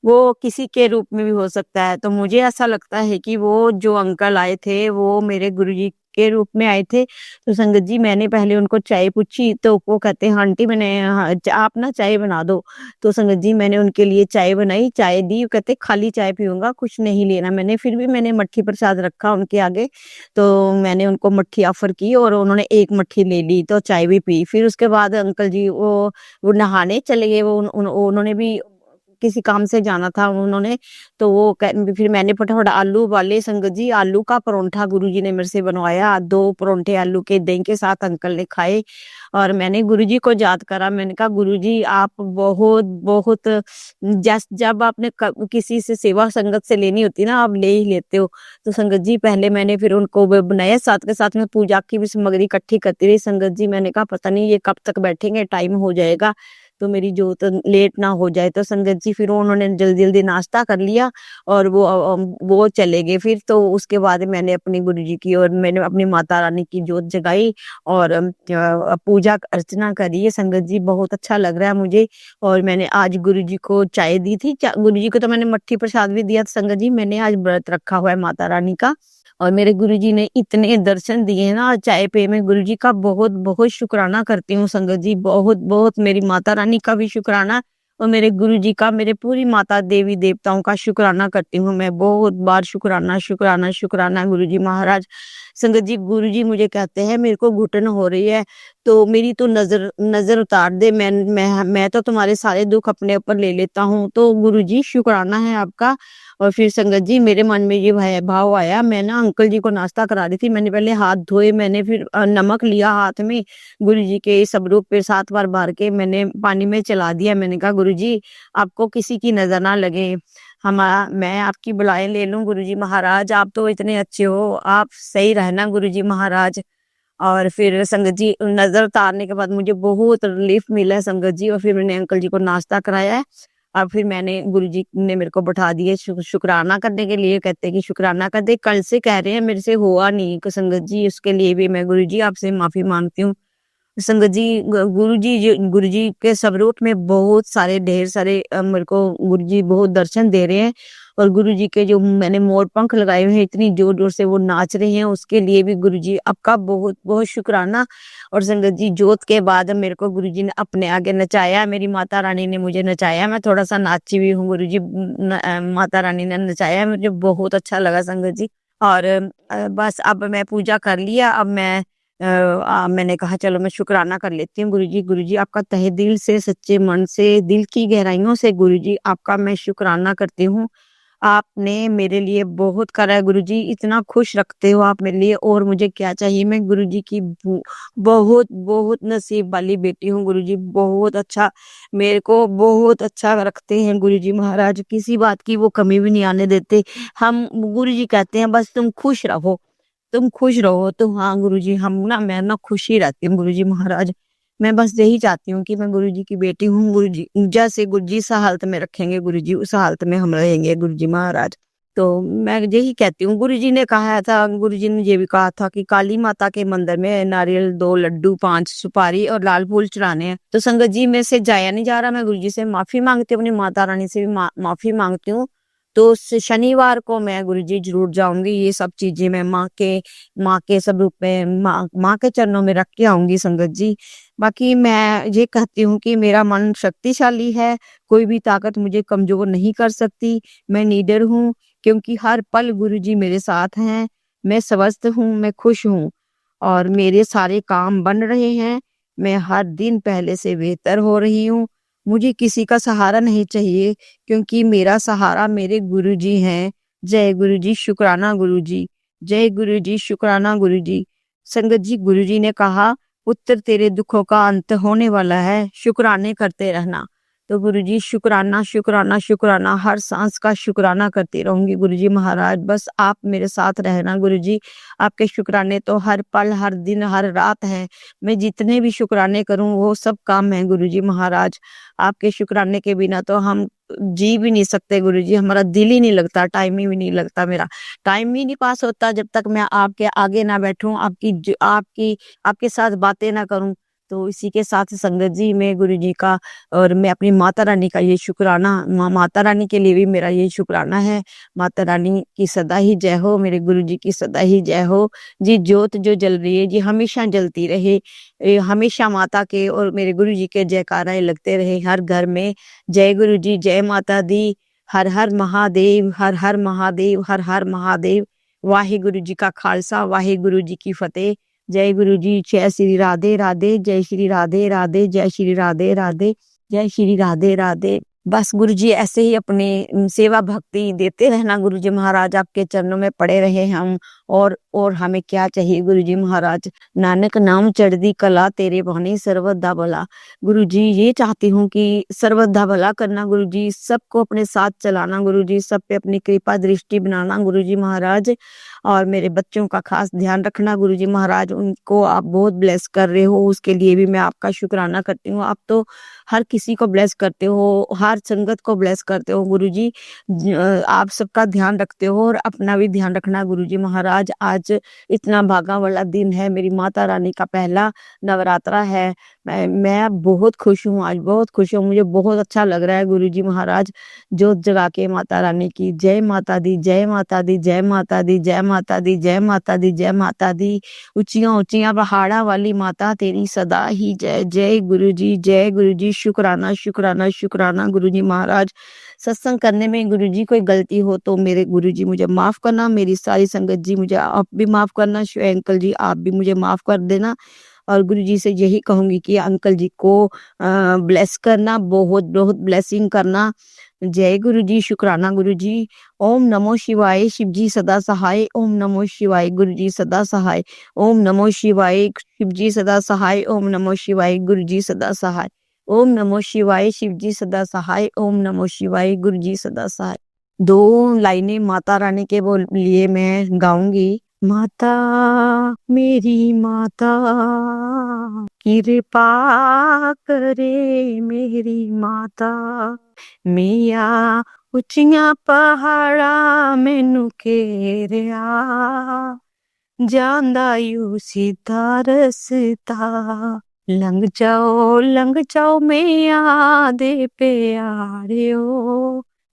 वो किसी के रूप में भी हो सकता है। तो मुझे ऐसा लगता है कि वो जो अंकल आए थे वो मेरे गुरुजी के रूप में आए थे। तो संगत जी, मैंने पहले उनको चाय पूछी तो वो कहते हैं आंटी आप ना चाय बना दो। तो संगत जी, मैंने उनके लिए चाय बनाई, चाय दी। वो कहते खाली चाय पीऊंगा, कुछ नहीं लेना। फिर भी मैंने मट्ठी प्रसाद रखा उनके आगे, तो मैंने उनको मट्ठी ऑफर की और उन्होंने एक मट्ठी ले ली तो चाय भी पी। फिर उसके बाद अंकल जी वो नहाने चले गए। उन्होंने भी किसी काम से जाना था उन्होंने। तो फिर मैंने फटाफट आलू उबाले संगत जी। आलू का परोंठा गुरुजी ने मेरे से बनवाया। 2 परोंठे आलू के दही के साथ अंकल ने खाए और मैंने गुरुजी को याद करा। मैंने कहा गुरुजी, आप बहुत बहुत जब आपने किसी से सेवा संगत से लेनी होती ना, आप ले ही लेते हो। तो संगत जी, पहले मैंने फिर उनको बनाया, साथ के साथ में पूजा की भी सामग्री इकट्ठी करती रही संगत जी। मैंने कहा पता नहीं ये कब तक बैठेंगे, टाइम हो जाएगा तो मेरी जोत लेट ना हो जाए। तो संगत जी, फिर उन्होंने जल्दी जल्दी नाश्ता कर लिया और वो चले गए। फिर तो उसके बाद मैंने अपनी गुरुजी की और मैंने अपनी माता रानी की जोत जगाई और पूजा अर्चना करी है संगत जी। बहुत अच्छा लग रहा है मुझे। और मैंने आज गुरुजी को चाय दी थी। गुरुजी को तो मैंने मट्ठी प्रसाद भी दिया था संगत जी। मैंने आज व्रत रखा हुआ है माता रानी का और मेरे गुरुजी ने इतने दर्शन दिए ना चाय पे। मैं गुरुजी का बहुत बहुत शुक्राना करती हूँ संगत जी। बहुत बहुत मेरी माता रानी का भी शुक्राना और मेरे गुरुजी का, मेरे पूरी माता देवी देवताओं का शुक्राना करती हूँ मैं। बहुत बार शुक्राना शुक्राना शुक्राना गुरुजी महाराज। संगत जी, गुरुजी मुझे कहते हैं मेरे को घुटन हो रही है तो मेरी तो नजर उतार दे। मैं तो तुम्हारे सारे दुख अपने ऊपर ले लेता हूँ। तो गुरुजी, शुक्राना है आपका। और फिर संगत जी, मेरे मन में ये भाव आया। मैं ना अंकल जी को नाश्ता करा रही थी। मैंने पहले हाथ धोए, मैंने फिर नमक लिया हाथ में, गुरुजी के स्वरूप पे 7 बार भर के मैंने पानी में चला दिया। मैंने कहा गुरुजी, आपको किसी की नजर ना लगे, मैं आपकी बुलाएं ले लूं गुरुजी महाराज, आप तो इतने अच्छे हो, आप सही रहना गुरुजी महाराज। और फिर संगत जी, नजर उतारने के बाद मुझे बहुत रिलीफ मिला है संगत जी। और फिर मैंने अंकल जी को नाश्ता कराया है और फिर मैंने गुरुजी ने मेरे को बैठा दिया शुक्राना करने के लिए। कहते कि शुक्राना कर दे, कल से कह रहे हैं मेरे से हुआ नहीं संगत जी, उसके लिए भी मैं गुरुजी आपसे माफी मांगती हूँ। संगत जी गुरुजी के स्वरूप में बहुत सारे ढेर सारे मेरे को गुरुजी बहुत दर्शन दे रहे हैं। और गुरुजी के जो मैंने मोर पंख लगाए हुए हैं, इतनी जोर जोर से वो नाच रहे हैं, उसके लिए भी गुरुजी आपका बहुत बहुत शुक्राना। और संगत जी जोत के बाद मेरे को गुरुजी ने अपने आगे नचाया, मेरी माता रानी ने मुझे नचाया, मैं थोड़ा सा नाची भी हूँ गुरुजी, माता रानी ने नचाया, मुझे बहुत अच्छा लगा संगत जी। और बस अब मैं पूजा कर लिया, अब मैंने कहा चलो मैं शुक्राना कर लेती हूँ गुरुजी। गुरुजी आपका तहे दिल से, सच्चे मन से, दिल की गहराइयों से गुरुजी आपका मैं शुक्राना करती हूँ। आपने मेरे लिए बहुत करा है गुरुजी, इतना खुश रखते हो आप मेरे लिए, और मुझे क्या चाहिए। मैं गुरुजी की बहुत बहुत नसीब वाली बेटी हूँ गुरुजी, बहुत अच्छा मेरे को बहुत अच्छा रखते हैं गुरुजी महाराज, किसी बात की वो कमी भी नहीं आने देते। हम गुरुजी कहते हैं बस तुम खुश रहो, तुम खुश रहो। तो हाँ गुरुजी, मैं ना खुश ही रहती हूँ गुरुजी महाराज। मैं बस यही चाहती हूँ कि मैं गुरुजी की बेटी हूँ, गुरुजी जैसे गुरुजी इस हालत में रखेंगे गुरुजी उस हालत में हम रहेंगे गुरुजी महाराज। तो मैं यही कहती हूँ, गुरुजी ने कहा था, गुरुजी ने ये भी कहा था कि काली माता के मंदिर में नारियल 2 लड्डू 5 सुपारी और लाल फूल चढ़ाने हैं। तो संगत जी में से जाया नहीं जा रहा, मैं गुरुजी से माफी मांगती हूँ, अपनी माता रानी से भी माफी मांगती हूँ। तो शनिवार को मैं गुरुजी जरूर जाऊंगी, ये सब चीजें मैं माँ के स्वरूप में माँ के चरणों में रख के आऊंगी संगत जी। बाकी मैं ये कहती हूँ कि मेरा मन शक्तिशाली है, कोई भी ताकत मुझे कमजोर नहीं कर सकती। मैं निडर हूँ क्योंकि हर पल गुरुजी मेरे साथ हैं। मैं स्वस्थ हूँ, मैं खुश हूँ और मेरे सारे काम बन रहे हैं। मैं हर दिन पहले से बेहतर हो रही हूँ। मुझे किसी का सहारा नहीं चाहिए क्योंकि मेरा सहारा मेरे गुरुजी हैं। जय गुरुजी, शुक्राना गुरुजी, जय गुरुजी, शुक्राना गुरुजी। संगत जी गुरुजी ने कहा, पुत्र तेरे दुखों का अंत होने वाला है, शुक्राने करते रहना। तो गुरुजी शुक्राना शुक्राना शुक्राना, हर सांस का शुक्राना करती रहूंगी गुरुजी महाराज। बस आप मेरे साथ रहना गुरुजी, आपके शुक्राने तो हर पल हर दिन हर रात है। मैं जितने भी शुक्राने करूं वो सब काम है गुरुजी महाराज। आपके शुक्राने के बिना तो हम जी भी नहीं सकते गुरुजी, हमारा दिल ही नहीं लगता, टाइम ही नहीं लगता, मेरा टाइम ही नहीं पास होता जब तक मैं आपके आगे ना बैठूं, आपके साथ बातें ना करूं। तो इसी के साथ संगत जी मैं गुरुजी का और मैं अपनी माता रानी का ये शुक्राना, माता रानी के लिए भी मेरा ये शुक्राना है। माता रानी की सदा ही जय हो, मेरे गुरुजी की सदा ही जय हो जी। ज्योत जो जल रही है जी हमेशा जलती रहे, हमेशा माता के और मेरे गुरुजी के जयकाराएं लगते रहे हर घर में। जय गुरुजी, जय माता दी, हर हर महादेव, हर हर महादेव, हर हर महादेव। वाहिगुरु जी का खालसा, वाहिगुरु जी की फतेह। जय गुरु जी, जय श्री राधे राधे, जय श्री राधे राधे, जय श्री राधे राधे, जय श्री राधे राधे। बस गुरु जी ऐसे ही अपनी सेवा भक्ति देते रहना गुरु जी महाराज, आपके चरणों में पड़े रहे हम। और हमें क्या चाहिए गुरु जी महाराज, नानक नाम चढ़दी कला तेरे भानी सर्वदा भला। गुरु जी ये चाहती हूँ कि सर्वदा भला करना गुरु जी, सबको अपने साथ चलाना गुरु जी, सब पे अपनी कृपा दृष्टि बनाना गुरु जी महाराज। और मेरे बच्चों का खास ध्यान रखना गुरु जी महाराज, उनको आप बहुत ब्लेस कर रहे हो, उसके लिए भी मैं आपका शुक्राना करती हूँ। आप तो हर किसी को ब्लेस करते हो, हर संगत को ब्लेस करते हो गुरु जी। आप सबका ध्यान रखते हो और अपना भी ध्यान रखना गुरु जी महाराज। आज इतना भागा वाला दिन है, मेरी माता रानी का पहला नवरात्रा है। मैं बहुत खुश हूँ, आज बहुत खुश हूँ, मुझे बहुत अच्छा लग रहा है गुरु जी महाराज। जोत जगा के माता रानी की जय माता दी, जय माता दी, जय माता दी, जय माता दी, जय माता दी, जय माता दी। ऊंचियां ऊंचियां पहाड़ा वाली माता तेरी सदा ही जय। जय गुरु जी, जय गुरु जी, शुक्राना शुक्राना शुक्राना गुरु जी महाराज। सत्संग करने में गुरु जी कोई गलती हो तो मेरे गुरु जी मुझे माफ करना, मेरी सारी संगत जी मुझे आप भी माफ करना, अंकल जी आप भी मुझे माफ कर देना। और गुरु जी से यही कहूंगी कि अंकल जी को ब्लेस करना, बहुत बहुत ब्लेसिंग करना। जय गुरु जी, शुक्राना गुरु जी। ओम नमो शिवाय, शिव जी सदा सहाय। ओम नमो शिवाय, गुरु जी सदा सहाय। ओम नमो शिवाय, शिव जी सदा सहाय। ओम नमो शिवाय, गुरु जी सदा सहाय। ओम नमो शिवाय, शिव जी सदा सहाय। ओम नमो शिवाय, गुरु जी सदा सहाय। 2 लाइनें माता रानी के लिए मैं गाऊंगी। माता मेरी माता, कृपा करे मेरी माता मिया उचियां पहाड़ा मैनू घेरिया ਜਾਂਦਾ ਯੂ ਸਿੱਧਾ ਰਸਤਾ ਲੰਘ ਜਾਓ ਮੀਆਂ ਦੇ ਪਿਆਰਿਓ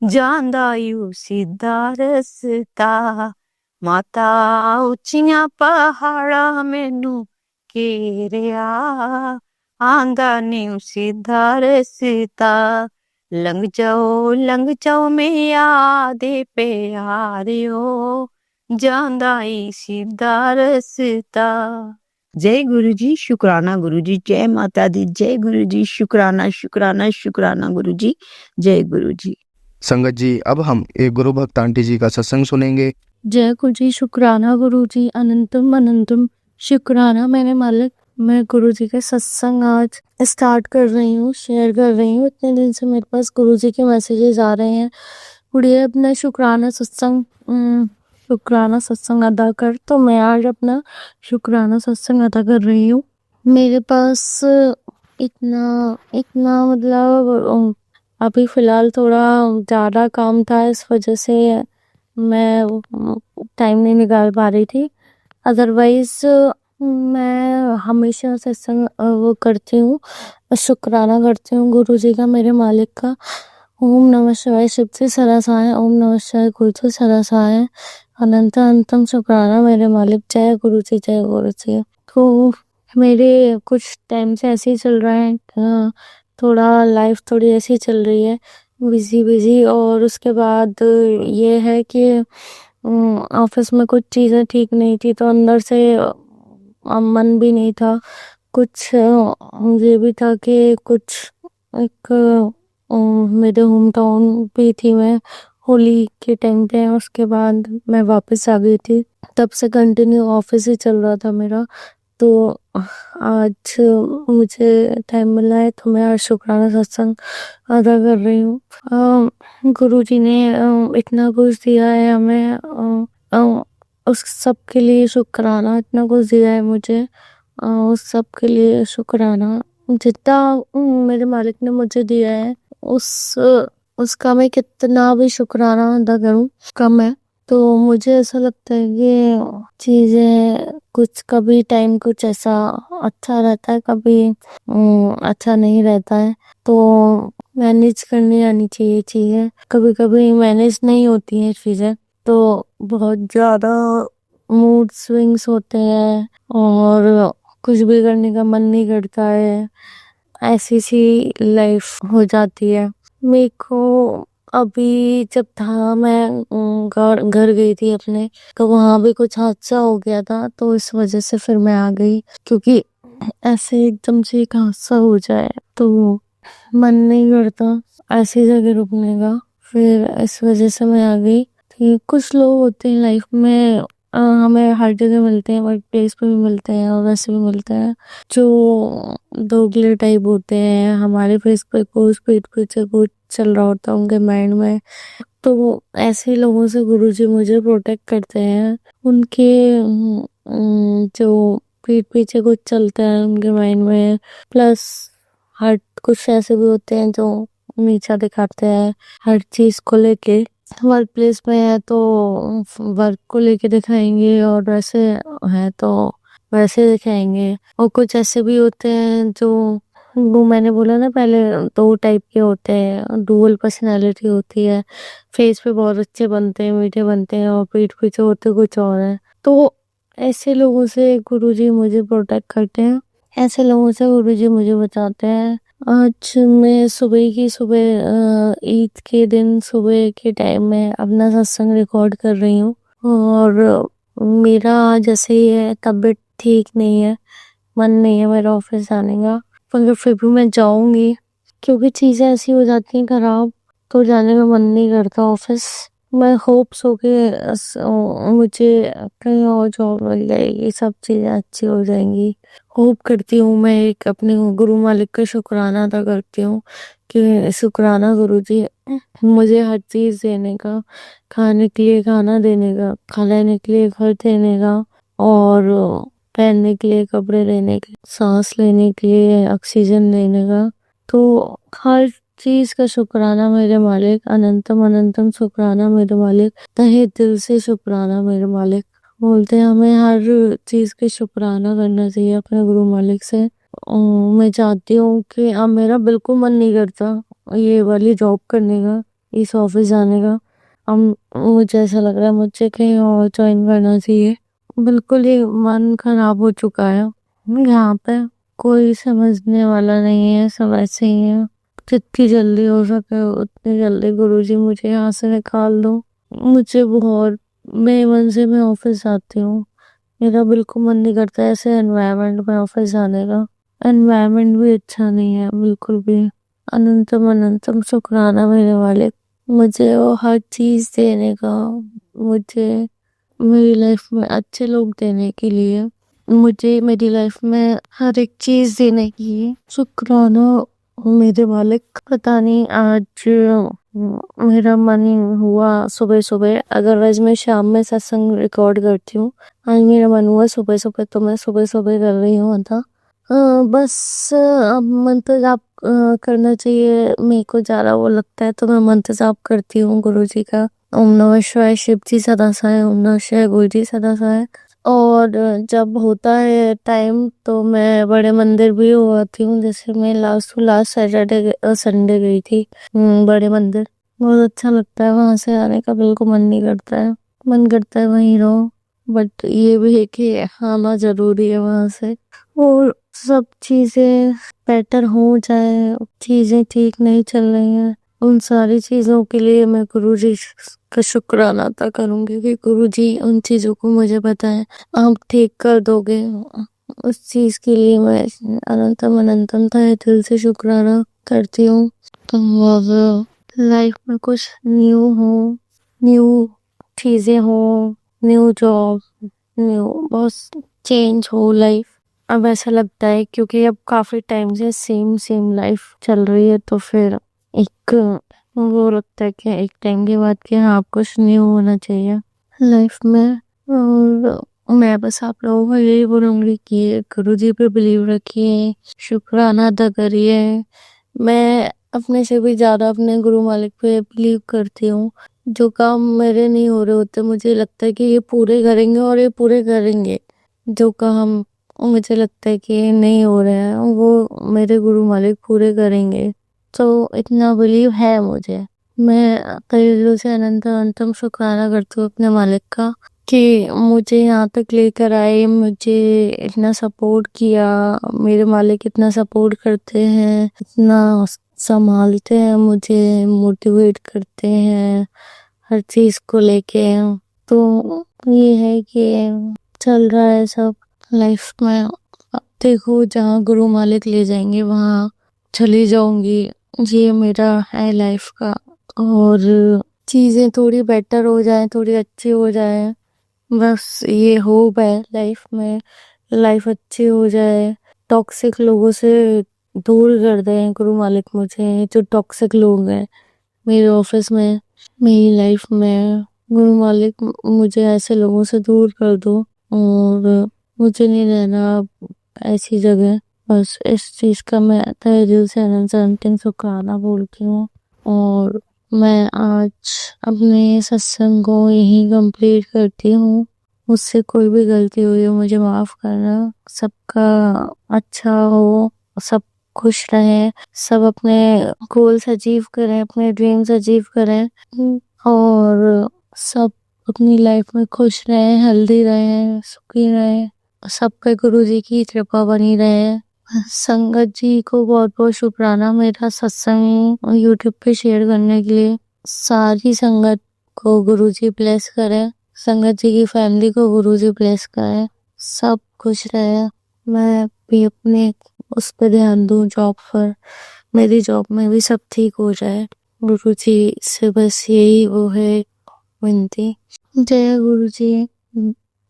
ਜਾਂਦਾ ਯੂ ਸਿੱਧਾ ਰਸਤਾ ਮਾਤਾ ਉੱਚੀਆਂ ਪਹਾੜਾਂ ਮੈਨੂੰ ਘੇਰਿਆ ਆਂਦਾ ਨੀ ਸਿੱਧਾ ਰਸਤਾ ਲੰਘ ਜਾਓ ਮੀਆਂ ਦੇ ਪਿਆਰਿਓ ਜਾਂਦਾ ਈ ਸਿੱਧਾ ਰਸਤਾ। जय गुरु जी, शुक्राना गुरु जी, जय माता दी, जय गुरु जी, शुक्राना शुक्राना शुक्राना गुरु जी, जय गुरु जी। संगत जी, अब हम एक गुरु भक्त आंटी जी का सत्संग सुनेंगे। जय गुरु जी, शुक्राना गुरु जी, अनंतम अनंतम शुक्राना मेरे मालिक। मैं गुरु जी के सत्संग आज स्टार्ट कर रही हूँ, शेयर कर रही हूँ। इतने दिन से मेरे पास गुरु जी के मैसेजेस आ रहे हैं, उड़िए अपना शुक्राना सत्संग अदा कर। तो मैं आज अपना शुक्राना सत्संग अदा कर रही हूँ। मेरे पास इतना मतलब अभी फिलहाल थोड़ा ज़्यादा काम था, इस वजह से मैं टाइम नहीं निकाल पा रही थी। अदरवाइज मैं हमेशा सत्संग वो करती हूँ, शुक्राना करती हूँ गुरु जी का, मेरे मालिक का। ओम नमः शिवाय शिव से सरासाय, ओम नमः शिवाय गुरु से सरासाय, अनंत अनंतम शुक्राना मेरे मालिक। जय गुरु जी, जय गुरु जी। तो मेरे कुछ टाइम से ऐसे ही चल रहा है, थोड़ा लाइफ थोड़ी ऐसी चल रही है, बिजी। और उसके बाद ये है कि ऑफिस में कुछ चीज़ें ठीक नहीं थी, तो अंदर से मन भी नहीं था। कुछ ये भी था कि कुछ एक मेरे होम टाउन पे थी मैं होली के टाइम पे, उसके बाद मैं वापस आ गई थी। तब से कंटिन्यू ऑफिस ही चल रहा था मेरा। तो आज मुझे टाइम मिला है, तो मैं आज शुक्राना सत्संग अदा कर रही हूँ। गुरु जी ने इतना कुछ दिया है हमें, उस सब के लिए शुक्राना। इतना कुछ दिया है मुझे, उस सब के लिए शुक्राना। जितना मेरे मालिक ने मुझे दिया है उसका मैं कितना भी शुक्राना अदा करूँ कम है। तो मुझे ऐसा लगता है कि चीज़ें कुछ कभी टाइम कुछ ऐसा अच्छा रहता है, कभी अच्छा नहीं रहता है। तो मैनेज करनी आनी चाहिए चीज़ें, कभी कभी मैनेज नहीं होती हैं चीज़ें, तो बहुत ज़्यादा मूड स्विंग्स होते हैं और कुछ भी करने का मन नहीं करता है, ऐसी सी लाइफ हो जाती है। मेरे को अभी जब था मैं घर गई थी अपने, तो वहाँ भी कुछ हादसा हो गया था, तो इस वजह से फिर मैं आ गई। क्योंकि ऐसे एकदम से एक हादसा हो जाए तो मन नहीं करता ऐसी जगह रुकने का, फिर इस वजह से मैं आ गई। कि कुछ लोग होते हैं लाइफ में, हमें हर जगह मिलते हैं, वर्क प्लेस पे भी मिलते हैं और वैसे भी मिलते हैं, जो दोगले टाइप होते हैं। हमारे फेस पे कुछ, पीठ पीछे कुछ चल रहा होता है उनके माइंड में। तो ऐसे लोगों से गुरुजी मुझे प्रोटेक्ट करते हैं। उनके जो पीठ पीछे कुछ चलता है उनके माइंड में, प्लस हर कुछ ऐसे भी होते हैं जो नीचा दिखाते हैं हर चीज को लेके। वर्क प्लेस में है तो वर्क को लेके दिखाएंगे, और वैसे है तो वैसे दिखाएंगे। और कुछ ऐसे भी होते हैं जो, वो मैंने बोला ना पहले, 2 टाइप के होते हैं, डुअल पर्सनालिटी होती है। फेस पे बहुत अच्छे बनते हैं, मीठे बनते हैं, और पीठ पीछे होते कुछ और है। तो ऐसे लोगों से गुरुजी मुझे प्रोटेक्ट करते हैं, ऐसे लोगों से गुरुजी मुझे बचाते हैं। आज मैं सुबह ईद के दिन सुबह के टाइम में अपना सत्संग रिकॉर्ड कर रही हूँ, और मेरा जैसे ही है, तबीयत ठीक नहीं है, मन नहीं है मेरा ऑफिस जाने का, मगर फिर भी मैं जाऊंगी, क्योंकि चीज़ें ऐसी हो जाती हैं खराब, तो जाने का मन नहीं करता ऑफिस। मैं होप्स हो के मुझे कहीं और जॉब मिल जाएगी, सब चीज़ें अच्छी हो जाएंगी, होप करती हूँ। मैं एक अपने गुरु मालिक का शुक्राना अदा करती हूँ कि शुक्राना गुरु जी मुझे हर चीज़ देने का, खाने के लिए खाना देने का, खाने के लिए घर देने का, और पहनने के लिए, कपड़े लेने के लिए, सांस लेने के लिए, ऑक्सीजन लेने का। तो हर चीज का शुक्राना मेरे मालिक, अनंतम अनंतम शुक्राना मेरे मालिक, तहे दिल से शुक्राना मेरे मालिक। बोलते हैं हमें हर चीज के शुक्राना करना चाहिए अपने गुरु मालिक से। मैं चाहती हूँ कि अब मेरा बिल्कुल मन नहीं करता ये वाली जॉब करने का, इस ऑफिस जाने का। अब मुझे ऐसा लग रहा है मुझे कहीं और ज्वाइन करना चाहिए। बिल्कुल ही मन खराब हो चुका है। यहाँ पे कोई समझने वाला नहीं है, सब ऐसे ही है। जितनी जल्दी हो सके उतनी जल्दी गुरुजी मुझे यहाँ से निकाल दो। मुझे बहुत बेमन से मैं ऑफिस जाती हूँ। मेरा बिल्कुल मन नहीं करता ऐसे एनवायरनमेंट में ऑफिस जाने का। एनवायरनमेंट भी अच्छा नहीं है बिल्कुल भी। अनंतम अनंतम शुक्राना मेरे मालिक, मुझे वो हर चीज देने का, मुझे मेरी लाइफ में अच्छे लोग देने के लिए, मुझे मेरी लाइफ में हर एक चीज देने के लिए शुक्राना मेरे मालिक। पता नहीं आज मेरा मन हुआ सुबह सुबह, अदरवाइज मैं शाम में सत्संग रिकॉर्ड करती हूँ। आज मेरा मन हुआ सुबह सुबह, तो मैं सुबह सुबह कर रही हूँ था। बस अब मंत्र जाप करना चाहिए मेरे को ज्यादा वो लगता है, तो मैं मंत्र जाप करती हूँ गुरु जी का। ओम नमः शिवाय, शिव जी सदा सहाय, ओम नमः शिवाय, गुरु जी सदा सहाय। और जब होता है टाइम तो मैं बड़े मंदिर भी हो आती हूँ। जैसे मैं लास्ट सैटरडे संडे गई थी बड़े मंदिर। बहुत अच्छा लगता है वहां से आने का, बिल्कुल मन नहीं करता है, मन करता है वहीं रहो। बट ये भी है कि आना जरूरी है वहां से। और सब चीजें बेटर हो जाए, चीजें ठीक नहीं चल रही हैं, उन सारी चीजों के लिए मैं गुरुजी का शुक्राना अदा करूंगी कि गुरुजी उन चीजों को मुझे बताएं, आप ठीक कर दोगे। उस चीज के लिए मैं अनंतम अनंतम तहे दिल से शुक्राना करती हूँ। और लाइफ में कुछ न्यू चीजें हो, new job, new bus change हो लाइफ। अब ऐसा लगता है क्योंकि अब काफी टाइम से सेम सेम लाइफ चल रही है, तो फिर एक वो लगता है कि एक टाइम के बाद कि हाँ कुछ न्यू होना चाहिए लाइफ में। और मैं बस आप लोगों को यही बोलूंगी कि गुरु जी पे बिलीव रखिए, शुक्राना अदा करिए। मैं अपने से भी ज्यादा अपने गुरु मालिक पे बिलीव करती हूँ। जो काम मेरे नहीं हो रहे होते मुझे लगता है कि ये पूरे करेंगे, और ये पूरे करेंगे। जो काम मुझे लगता है कि नहीं हो रहे हैं वो मेरे गुरु मालिक पूरे करेंगे। तो इतना बिलीव है मुझे। मैं तहे दिल से अनंत अनंतम शुक्राना करती हूँ अपने मालिक का कि मुझे यहाँ तक लेकर आए, मुझे इतना सपोर्ट किया। मेरे मालिक इतना सपोर्ट करते हैं, इतना संभालते हैं, मुझे मोटिवेट करते हैं हर चीज को लेके। तो ये है कि चल रहा है सब लाइफ में। देखो जहाँ गुरु मालिक ले जाएंगे वहाँ चली जाऊंगी, ये मेरा है लाइफ का। और चीजें थोड़ी बेटर हो जाए, थोड़ी अच्छी हो जाए, बस ये होप है लाइफ में। लाइफ अच्छी हो जाए, टॉक्सिक लोगों से दूर कर दें गुरु मालिक मुझे। जो टॉक्सिक लोग हैं मेरे ऑफिस में, मेरी लाइफ में, गुरु मालिक मुझे ऐसे लोगों से दूर कर दो। और मुझे नहीं रहना ऐसी जगह। बस इस चीज का मैं तहे दिल से अनंत अंतिम शुक्राना बोलती हूँ। और मैं आज अपने सत्संग को यही कंप्लीट करती हूँ। मुझसे कोई भी गलती हुई हो मुझे माफ करना। सबका अच्छा हो, सब खुश रहे, सब अपने गोल्स अचीव करें, अपने ड्रीम्स अचीव करें। और सब अपनी लाइफ में खुश रहें, हेल्दी रहें, सुखी रहें। सब पे गुरु जी की कृपा बनी रहे। संगत जी को बहुत बहुत शुक्राना मेरा सत्संग यूट्यूब पे शेयर करने के लिए। सारी संगत को गुरु जी ब्लेस करें, संगत जी की फैमिली को गुरु जी ब्लेस करें, सब खुश रहे। मैं भी अपने उस पर ध्यान दूं, जॉब पर, मेरी जॉब में भी सब ठीक हो जाए। गुरु जी से बस यही वो है विनती। जय गुरु जी।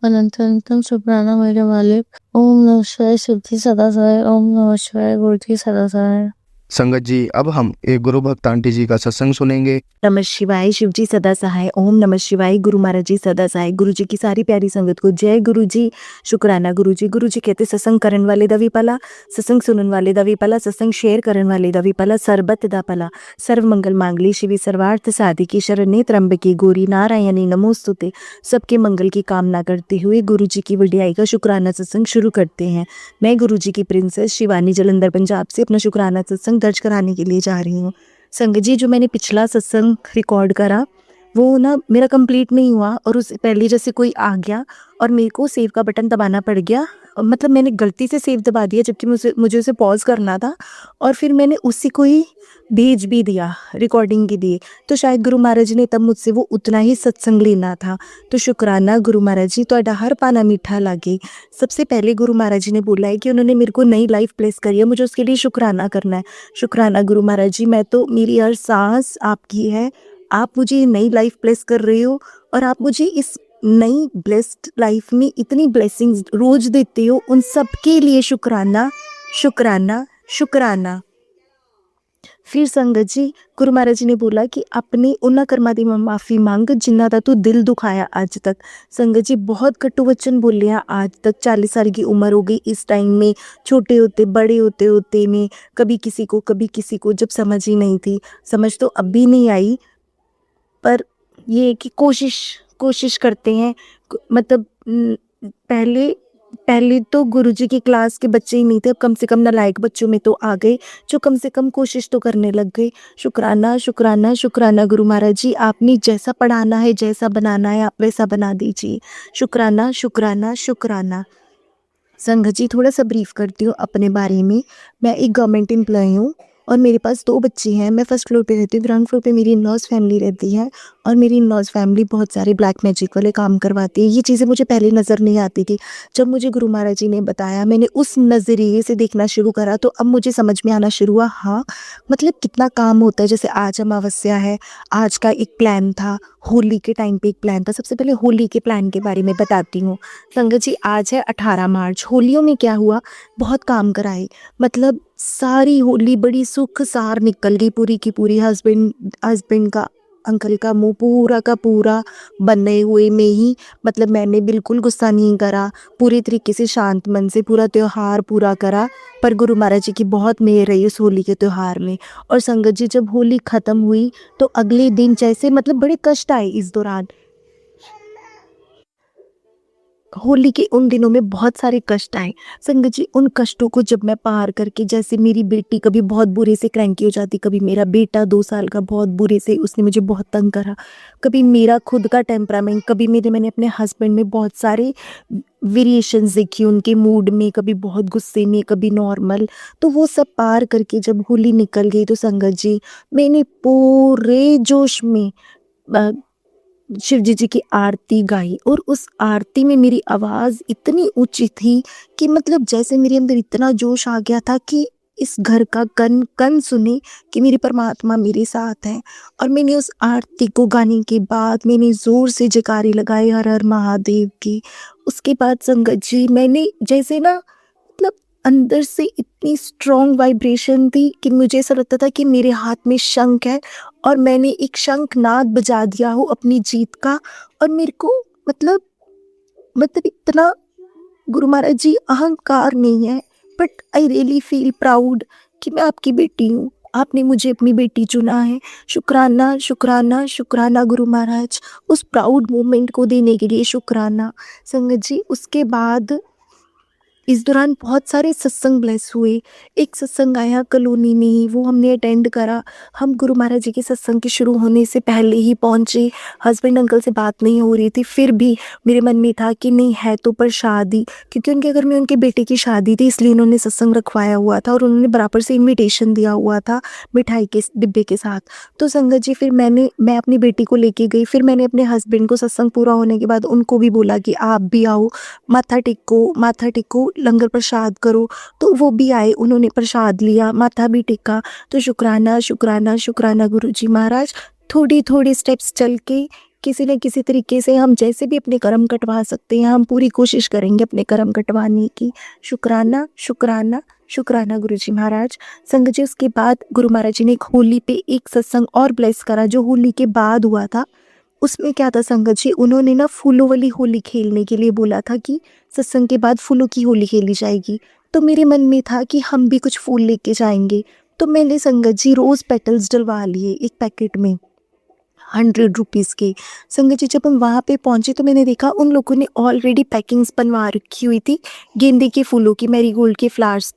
अनंत अनंतम शुक्राना मेरे मालिक। ओम नमः शिवाय, शिव जी सदा सहाय, ओम नमः शिवाय, गुरु जी सदा सहाय। संगत जी, अब हम एक गुरु भक्त आंटी जी का सत्संग सुनेंगे। नमः शिवाय। शिव जी सदा सहाय। ओम नमः शिवाय। गुरु महाराज जी सदा सहाय। गुरु जी की सारी प्यारी संगत को जय गुरु जी। शुक्राना गुरु जी। गुरु जी कहते सत्संग करन वाले दा भी भला, सत्संग सुनन वाले दा भी भला, सत्संग शेयर करन वाले दा भी भला, सरबत दा भला। सर्व मंगल मांगली शिवी सर्वार्थ साधिकी शरण्ये त्र्यंबके गौरी नारायणी नमोस्तुते। सबके मंगल की कामना करते हुए गुरु जी की वडियाई का शुक्राना सत्संग शुरू करते हैं। मैं गुरु जी की प्रिंसेस शिवानी जलंधर पंजाब से अपना शुक्राना सत्संग दर्ज कराने के लिए जा रही हूँ। संगत जी, जो मैंने पिछला सत्संग रिकॉर्ड करा वो ना मेरा कंप्लीट नहीं हुआ और उससे पहले जैसे कोई आ गया और मेरे को सेव का बटन दबाना पड़ गया। मतलब मैंने गलती से सेव दबा दिया जबकि मुझे उसे पॉज करना था और फिर मैंने उसी को ही भेज भी दिया, रिकॉर्डिंग की दी। तो शायद गुरु महाराज जी ने तब मुझसे वो उतना ही सत्संग लेना था। तो शुक्राना गुरु महाराज जी, तो हर पाना मीठा लागे। सबसे पहले गुरु महाराज जी ने बोला है कि उन्होंने मेरे को नई लाइफ प्लेस करी है, मुझे उसके लिए शुक्राना करना है। शुक्राना गुरु महाराज जी, मैं तो, मेरी हर सांस आपकी है। आप मुझे नई लाइफ प्लेस कर रहे हो और आप मुझे इस नई ब्लेस्ड लाइफ में इतनी ब्लेसिंग्स रोज देते हो, उन सब के लिए शुक्राना शुक्राना शुक्राना। फिर संगत जी, गुरु महाराज जी ने बोला कि अपने उन्ना कर्मा दी माफ़ी मांग जिन्ना दा तू दिल दुखाया आज तक। संगत जी, बहुत कटु वचन बोले हैं आज तक। 40 साल की उम्र हो गई इस टाइम में, छोटे होते बड़े होते होते में कभी किसी को जब समझ ही नहीं थी। समझ तो अब भी नहीं आई, पर ये है कि कोशिश करते हैं। मतलब पहले तो गुरुजी की क्लास के बच्चे ही नहीं थे, अब कम से कम नालायक बच्चों में तो आ गए जो कम से कम कोशिश तो करने लग गए। शुक्राना शुक्राना शुक्राना गुरु महाराज जी, आपने जैसा पढ़ाना है, जैसा बनाना है, आप वैसा बना दीजिए। शुक्राना शुक्राना शुक्राना। संगत जी, थोड़ा सा ब्रीफ करती हूँ अपने बारे में। मैं एक गवर्नमेंट एम्प्लॉय हूँ और मेरे पास 2 बच्चे हैं। मैं फर्स्ट फ्लोर पे रहती हूँ, ग्राउंड फ्लोर पे मेरी इन-लॉज़ फैमिली रहती है और मेरी इन-लॉज़ फैमिली बहुत सारे ब्लैक मैजिक वाले काम करवाती है। ये चीज़ें मुझे पहले नज़र नहीं आती थी। जब मुझे गुरु महाराज जी ने बताया, मैंने उस नज़रिए से देखना शुरू करा तो अब मुझे समझ में आना शुरू हुआ, हाँ मतलब कितना काम होता है। जैसे आज अमावस्या है, आज का एक प्लान था, होली के टाइम पे एक प्लान था। सबसे पहले होली के प्लान के बारे में बताती हूँ। संगत जी, आज है 18 मार्च। होलियों में क्या हुआ, बहुत काम कराए। मतलब सारी होली बड़ी सुख सार निकल गई पूरी की पूरी। हस्बैंड का, अंकल का मुंह पूरा का पूरा बने हुए में ही, मतलब मैंने बिल्कुल गुस्सा नहीं करा, पूरी तरीके से शांत मन से पूरा त्योहार पूरा करा। पर गुरु महाराज जी की बहुत मेहर रही उस होली के त्योहार में। और संगत जी, जब होली ख़त्म हुई तो अगले दिन जैसे मतलब बड़े कष्ट आए इस दौरान। होली के उन दिनों में बहुत सारे कष्ट आए। संगत जी, उन कष्टों को जब मैं पार करके, जैसे मेरी बेटी कभी बहुत बुरे से क्रैंकी हो जाती, कभी मेरा बेटा 2 साल का बहुत बुरे से, उसने मुझे बहुत तंग करा, कभी मेरा खुद का टेम्परामेंट, कभी मैंने अपने हस्बैंड में बहुत सारे वेरिएशंस देखी उनके मूड में, कभी बहुत गुस्से में, कभी नॉर्मल। तो वो सब पार करके जब होली निकल गई तो संगत जी, मैंने पूरे जोश में शिव जी की आरती गाई और उस आरती में मेरी आवाज़ इतनी ऊंची थी कि मतलब जैसे मेरे अंदर इतना जोश आ गया था कि इस घर का कन कन सुने कि मेरी परमात्मा मेरे साथ है। और मैंने उस आरती को गाने के बाद मैंने ज़ोर से जयकारे लगाए हर हर महादेव की। उसके बाद संगत जी, मैंने जैसे ना, मतलब अंदर से इतनी स्ट्रॉन्ग वाइब्रेशन थी कि मुझे ऐसा लगता था कि मेरे हाथ में शंख है और मैंने एक शंखनाद बजा दिया हो अपनी जीत का। और मेरे को मतलब इतना, गुरु महाराज जी, अहंकार नहीं है, but I really feel proud कि मैं आपकी बेटी हूँ, आपने मुझे अपनी बेटी चुना है। शुक्राना शुक्राना शुक्राना गुरु महाराज, उस प्राउड मोमेंट को देने के लिए शुक्राना। संगत जी, उसके बाद इस दौरान बहुत सारे सत्संग ब्लेस हुए। एक सत्संग आया कॉलोनी में ही, वो हमने अटेंड करा। हम गुरु महाराज जी के सत्संग के शुरू होने से पहले ही पहुँचे। हस्बैंड अंकल से बात नहीं हो रही थी, फिर भी मेरे मन में था कि नहीं है तो पर शादी, क्योंकि उनके घर में उनके बेटे की शादी थी, इसलिए उन्होंने सत्संग रखवाया हुआ था और उन्होंने बराबर से इन्विटेशन दिया हुआ था मिठाई के डिब्बे के साथ। तो संगत जी, फिर मैं अपनी बेटी को लेके गई। फिर मैंने अपने हस्बैंड को सत्संग पूरा होने के बाद उनको भी बोला कि आप भी आओ, माथा टेको, लंगर प्रसाद करो। तो वो भी आए, उन्होंने प्रसाद लिया, माथा भी टेका। तो शुक्राना शुक्राना शुक्राना गुरु जी महाराज। थोड़ी स्टेप्स चल के किसी न किसी तरीके से हम जैसे भी अपने कर्म कटवा सकते हैं, हम पूरी कोशिश करेंगे अपने कर्म कटवाने की। शुक्राना शुक्राना शुक्राना गुरुजी महाराज। संगत जी उसके बाद गुरु महाराज जी ने एक होली पे एक सत्संग और ब्लेस करा जो होली के बाद हुआ था। उसमें क्या था संगत जी, उन्होंने ना फूलों वाली होली खेलने के लिए बोला था कि सत्संग के बाद फूलों की होली खेली जाएगी। तो मेरे मन में था कि हम भी कुछ फूल लेके जाएंगे। तो मैंने संगत जी रोज़ पेटल्स डलवा लिए एक पैकेट में 100 रुपीज़ के। संगत जी जब हम वहाँ पे पहुँचे तो मैंने देखा उन लोगों ने ऑलरेडी पैकिंग्स बनवा रखी हुई थी गेंदे के फूलों की, मैरीगोल्ड के फ्लावर्स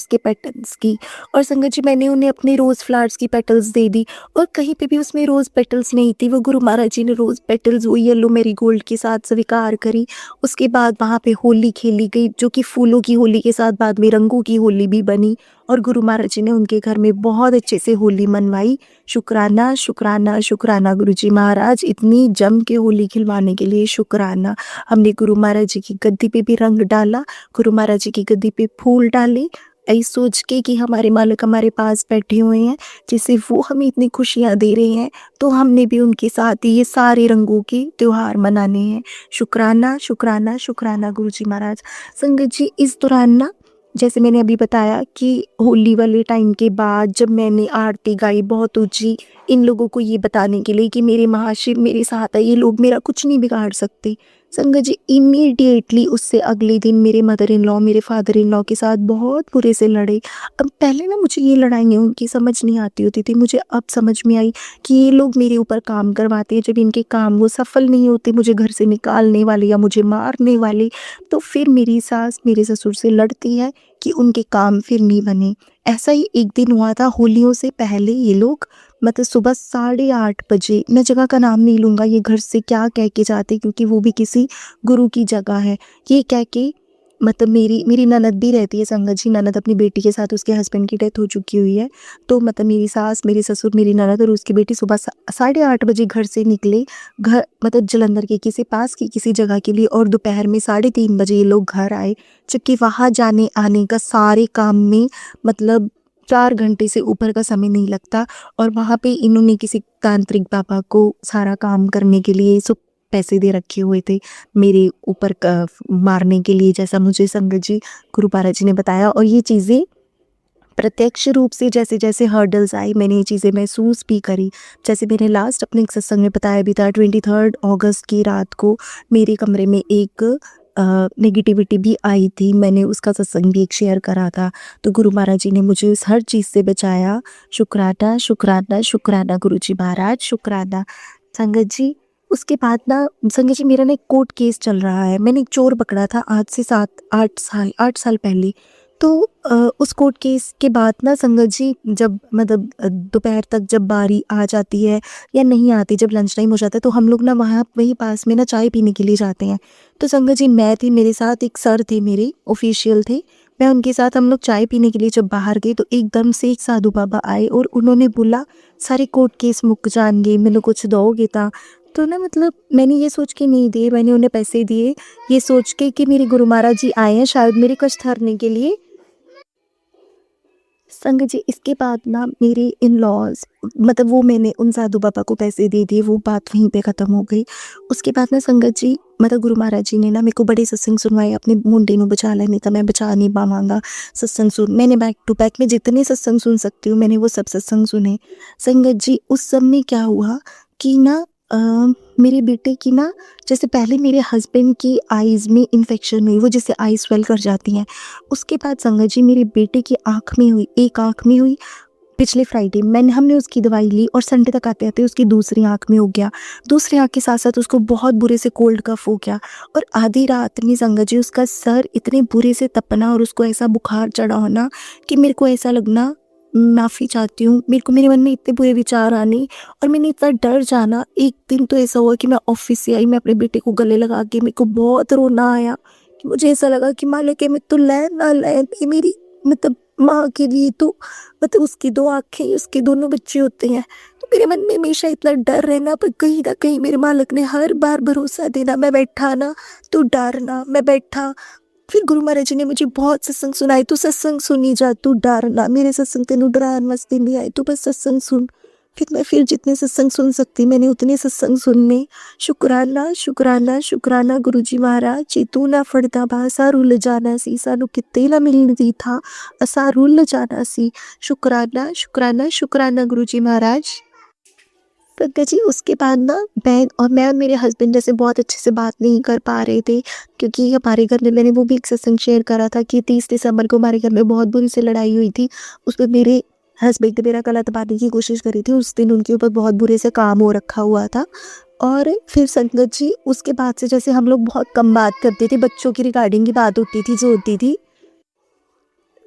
के पेटल्स की। और संगत जी मैंने उन्हें अपने रोज़ फ्लावर्स की पेटल्स दे दी और कहीं पे भी उसमें रोज़ पेटल्स नहीं थी। वो गुरु महाराज जी ने रोज़ पेटल्स वो येलो मैरीगोल्ड के साथ स्वीकार करी। उसके बाद वहाँ पे होली खेली गई जो कि फूलों की होली के साथ बाद में रंगों की होली भी बनी और गुरु महाराज जी ने उनके घर में बहुत अच्छे से होली मनवाई। शुक्राना शुक्राना शुक्राना गुरुजी महाराज, इतनी जम के होली खिलवाने के लिए शुक्राना। हमने गुरु महाराज जी की गद्दी पे भी रंग डाला, गुरु महाराज जी की गद्दी पे फूल डाले, ऐ सोच के कि हमारे मालिक हमारे पास बैठे हुए हैं, जिससे वो हमें इतनी खुशियाँ दे रहे हैं, तो हमने भी उनके साथ ये सारे रंगों के त्योहार मनाने हैं। शुक्राना शुक्राना शुक्राना गुरुजी महाराज। संगत जी इस दौरान ना जैसे मैंने अभी बताया कि होली वाले टाइम के बाद जब मैंने आरती गाई बहुत ऊँची, इन लोगों को ये बताने के लिए कि मेरे महाशिव मेरे साथ है, ये लोग मेरा कुछ नहीं बिगाड़ सकते। संगत जी इमीडिएटली उससे अगले दिन मेरे मदर इन लॉ मेरे फादर इन लॉ के साथ बहुत बुरे से लड़े। अब पहले ना मुझे ये लड़ाइयाँ उनकी समझ नहीं आती होती थी, मुझे अब समझ में आई कि ये लोग मेरे ऊपर काम करवाते हैं। जब इनके काम वो सफल नहीं होते, मुझे घर से निकालने वाले या मुझे मारने वाले, तो फिर मेरी सास मेरे ससुर से लड़ती है कि उनके काम फिर नहीं बने। ऐसा ही एक दिन हुआ था होलियों से पहले, ये लोग मतलब सुबह 8:30 बजे, मैं जगह का नाम नहीं लूँगा, ये घर से क्या कह के जाते क्योंकि वो भी किसी गुरु की जगह है, ये कह के मतलब मेरी ननद भी रहती है संगत जी, ननद अपनी बेटी के साथ, उसके हस्बैंड की डेथ हो चुकी हुई है। तो मतलब मेरी सास मेरे ससुर मेरी ननद और उसकी बेटी सुबह 8:30 बजे घर से निकले, घर मतलब जलंधर के किसी पास की किसी जगह के लिए, और दोपहर में 3:30 बजे ये लोग घर आए। जबकि वहाँ जाने आने का सारे काम में मतलब 4 घंटे से ऊपर का समय नहीं लगता, और वहाँ पे इन्होंने किसी तांत्रिक बाबा को सारा काम करने के लिए सब पैसे दे रखे हुए थे मेरे ऊपर मारने के लिए, जैसा मुझे संगत जी गुरु महाराज जी ने बताया। और ये चीज़ें प्रत्यक्ष रूप से जैसे जैसे हर्डल्स आई मैंने ये चीज़ें महसूस भी करी। जैसे मैंने लास्ट अपने एक सत्संग में बताया भी था, 23 अगस्त की रात को मेरे कमरे में एक नेगेटिविटी भी आई थी, मैंने उसका सत्संग भी एक शेयर करा था। तो गुरु महाराज जी ने मुझे उस हर चीज़ से बचाया। शुक्राना शुक्राना शुक्राना गुरुजी महाराज, शुक्राना। संगत जी उसके बाद ना संगत जी मेरा ना एक कोर्ट केस चल रहा है। मैंने एक चोर पकड़ा था आज से 8 साल पहले। तो उस कोर्ट केस के बाद ना संगत जी जब मतलब दोपहर तक जब बारी आ जाती है या नहीं आती, जब लंच टाइम हो जाता है, तो हम लोग ना वहीं पास में ना चाय पीने के लिए जाते हैं। तो संगत जी मैं थी, मेरे साथ एक सर थे, मेरे ऑफिशियल थे, मैं उनके साथ हम लोग चाय पीने के लिए जब बाहर गए तो एकदम से एक साधु बाबा आए और उन्होंने बोला सारे कोर्ट केस मुक जाएंगे, मैंने कुछ दोगे ता। तो ना मतलब मैंने ये सोच के नहीं दिए, मैंने उन्हें पैसे दिए ये सोच के कि मेरे गुरु महाराज जी आए हैं शायद मेरे कष्ट हरने के लिए। संगत जी इसके बाद ना मेरे इन लॉज मतलब वो मैंने उन साधु बाबा को पैसे दे दिए, वो बात वहीं पे ख़त्म हो गई। उसके बाद ना संगत जी मतलब गुरु महाराज जी ने ना मेरे को बड़े सत्संग सुनवाए, अपने मुंडे ਨੂੰ बचा लेने का मैं बचा नहीं पावांगा सत्संग सुन। मैंने बैक टू बैक में जितने सत्संग सुन सकती हूँ मैंने वो सब सत्संग सुने। संगत जी उस समय क्या हुआ कि ना मेरे बेटे की ना जैसे पहले मेरे हस्बैंड की आईज़ में इन्फेक्शन हुई, वो जैसे आई स्वेल कर जाती हैं। उसके बाद संगत जी मेरे बेटे की आँख में हुई, एक आँख में हुई पिछले फ्राइडे हमने उसकी दवाई ली और संडे तक आते आते उसकी दूसरी आँख में हो गया। दूसरी आँख के साथ साथ उसको बहुत बुरे से कोल्ड कफ हो गया और आधी रात में संगत जी उसका सर इतने बुरे से तपना और उसको ऐसा बुखार चढ़ा होना कि मेरे को ऐसा लगना माफ़ी चाहती हूँ, मेरे मन में इतने बुरे विचार आने और मैंने इतना डर जाना। एक दिन तो ऐसा हुआ कि मैं ऑफिस से आई, मैं अपने बेटे को गले लगा के मेरे को बहुत रोना आया कि मुझे ऐसा लगा कि मालिक है मैं तो ले मेरी मतलब माँ के लिए तो मतलब उसकी 2 आँखें उसके दोनों बच्चे होते हैं। तो मेरे मन में हमेशा इतना डर रहना, पर कहीं ना कहीं मेरे मालिक ने हर बार भरोसा देना, मैं बैठा ना तो डरना, मैं बैठा। फिर गुरु महाराज जी ने मुझे बहुत सत्संग सुनाए, तू सत्संग सुनी जा, तू डरना, मेरे सत्संग तेनू डरान वास्ते नहीं आए, तू बस सत्संग सुन। फिर मैं फिर जितने सत्संग सुन सकती मैंने उतने सत्संग सुनने। शुक्राना शुक्राना शुक्राना गुरुजी महाराज जी, तू ना फड़दा बा असा रुल जाना सी, सानू किते ना मिलदी था असा रुल जाना सी। शुक्राना शुक्राना शुक्राना गुरुजी महाराज। पंकज जी उसके बाद ना मैं और मेरे हस्बैंड जैसे बहुत अच्छे से बात नहीं कर पा रहे थे, क्योंकि हमारे घर में मैंने वो भी एक सत्संग शेयर करा था कि 30 दिसंबर को हमारे घर में बहुत बुरी से लड़ाई हुई थी। उसमें मेरे हस्बैंड ने मेरा गला दबाने की कोशिश करी थी। उस दिन उनके ऊपर बहुत बुरे से काम हो रखा हुआ था। और फिर संगत जी उसके बाद से जैसे हम लोग बहुत कम बात करते थे, बच्चों की रिगार्डिंग की बात होती थी जो होती थी।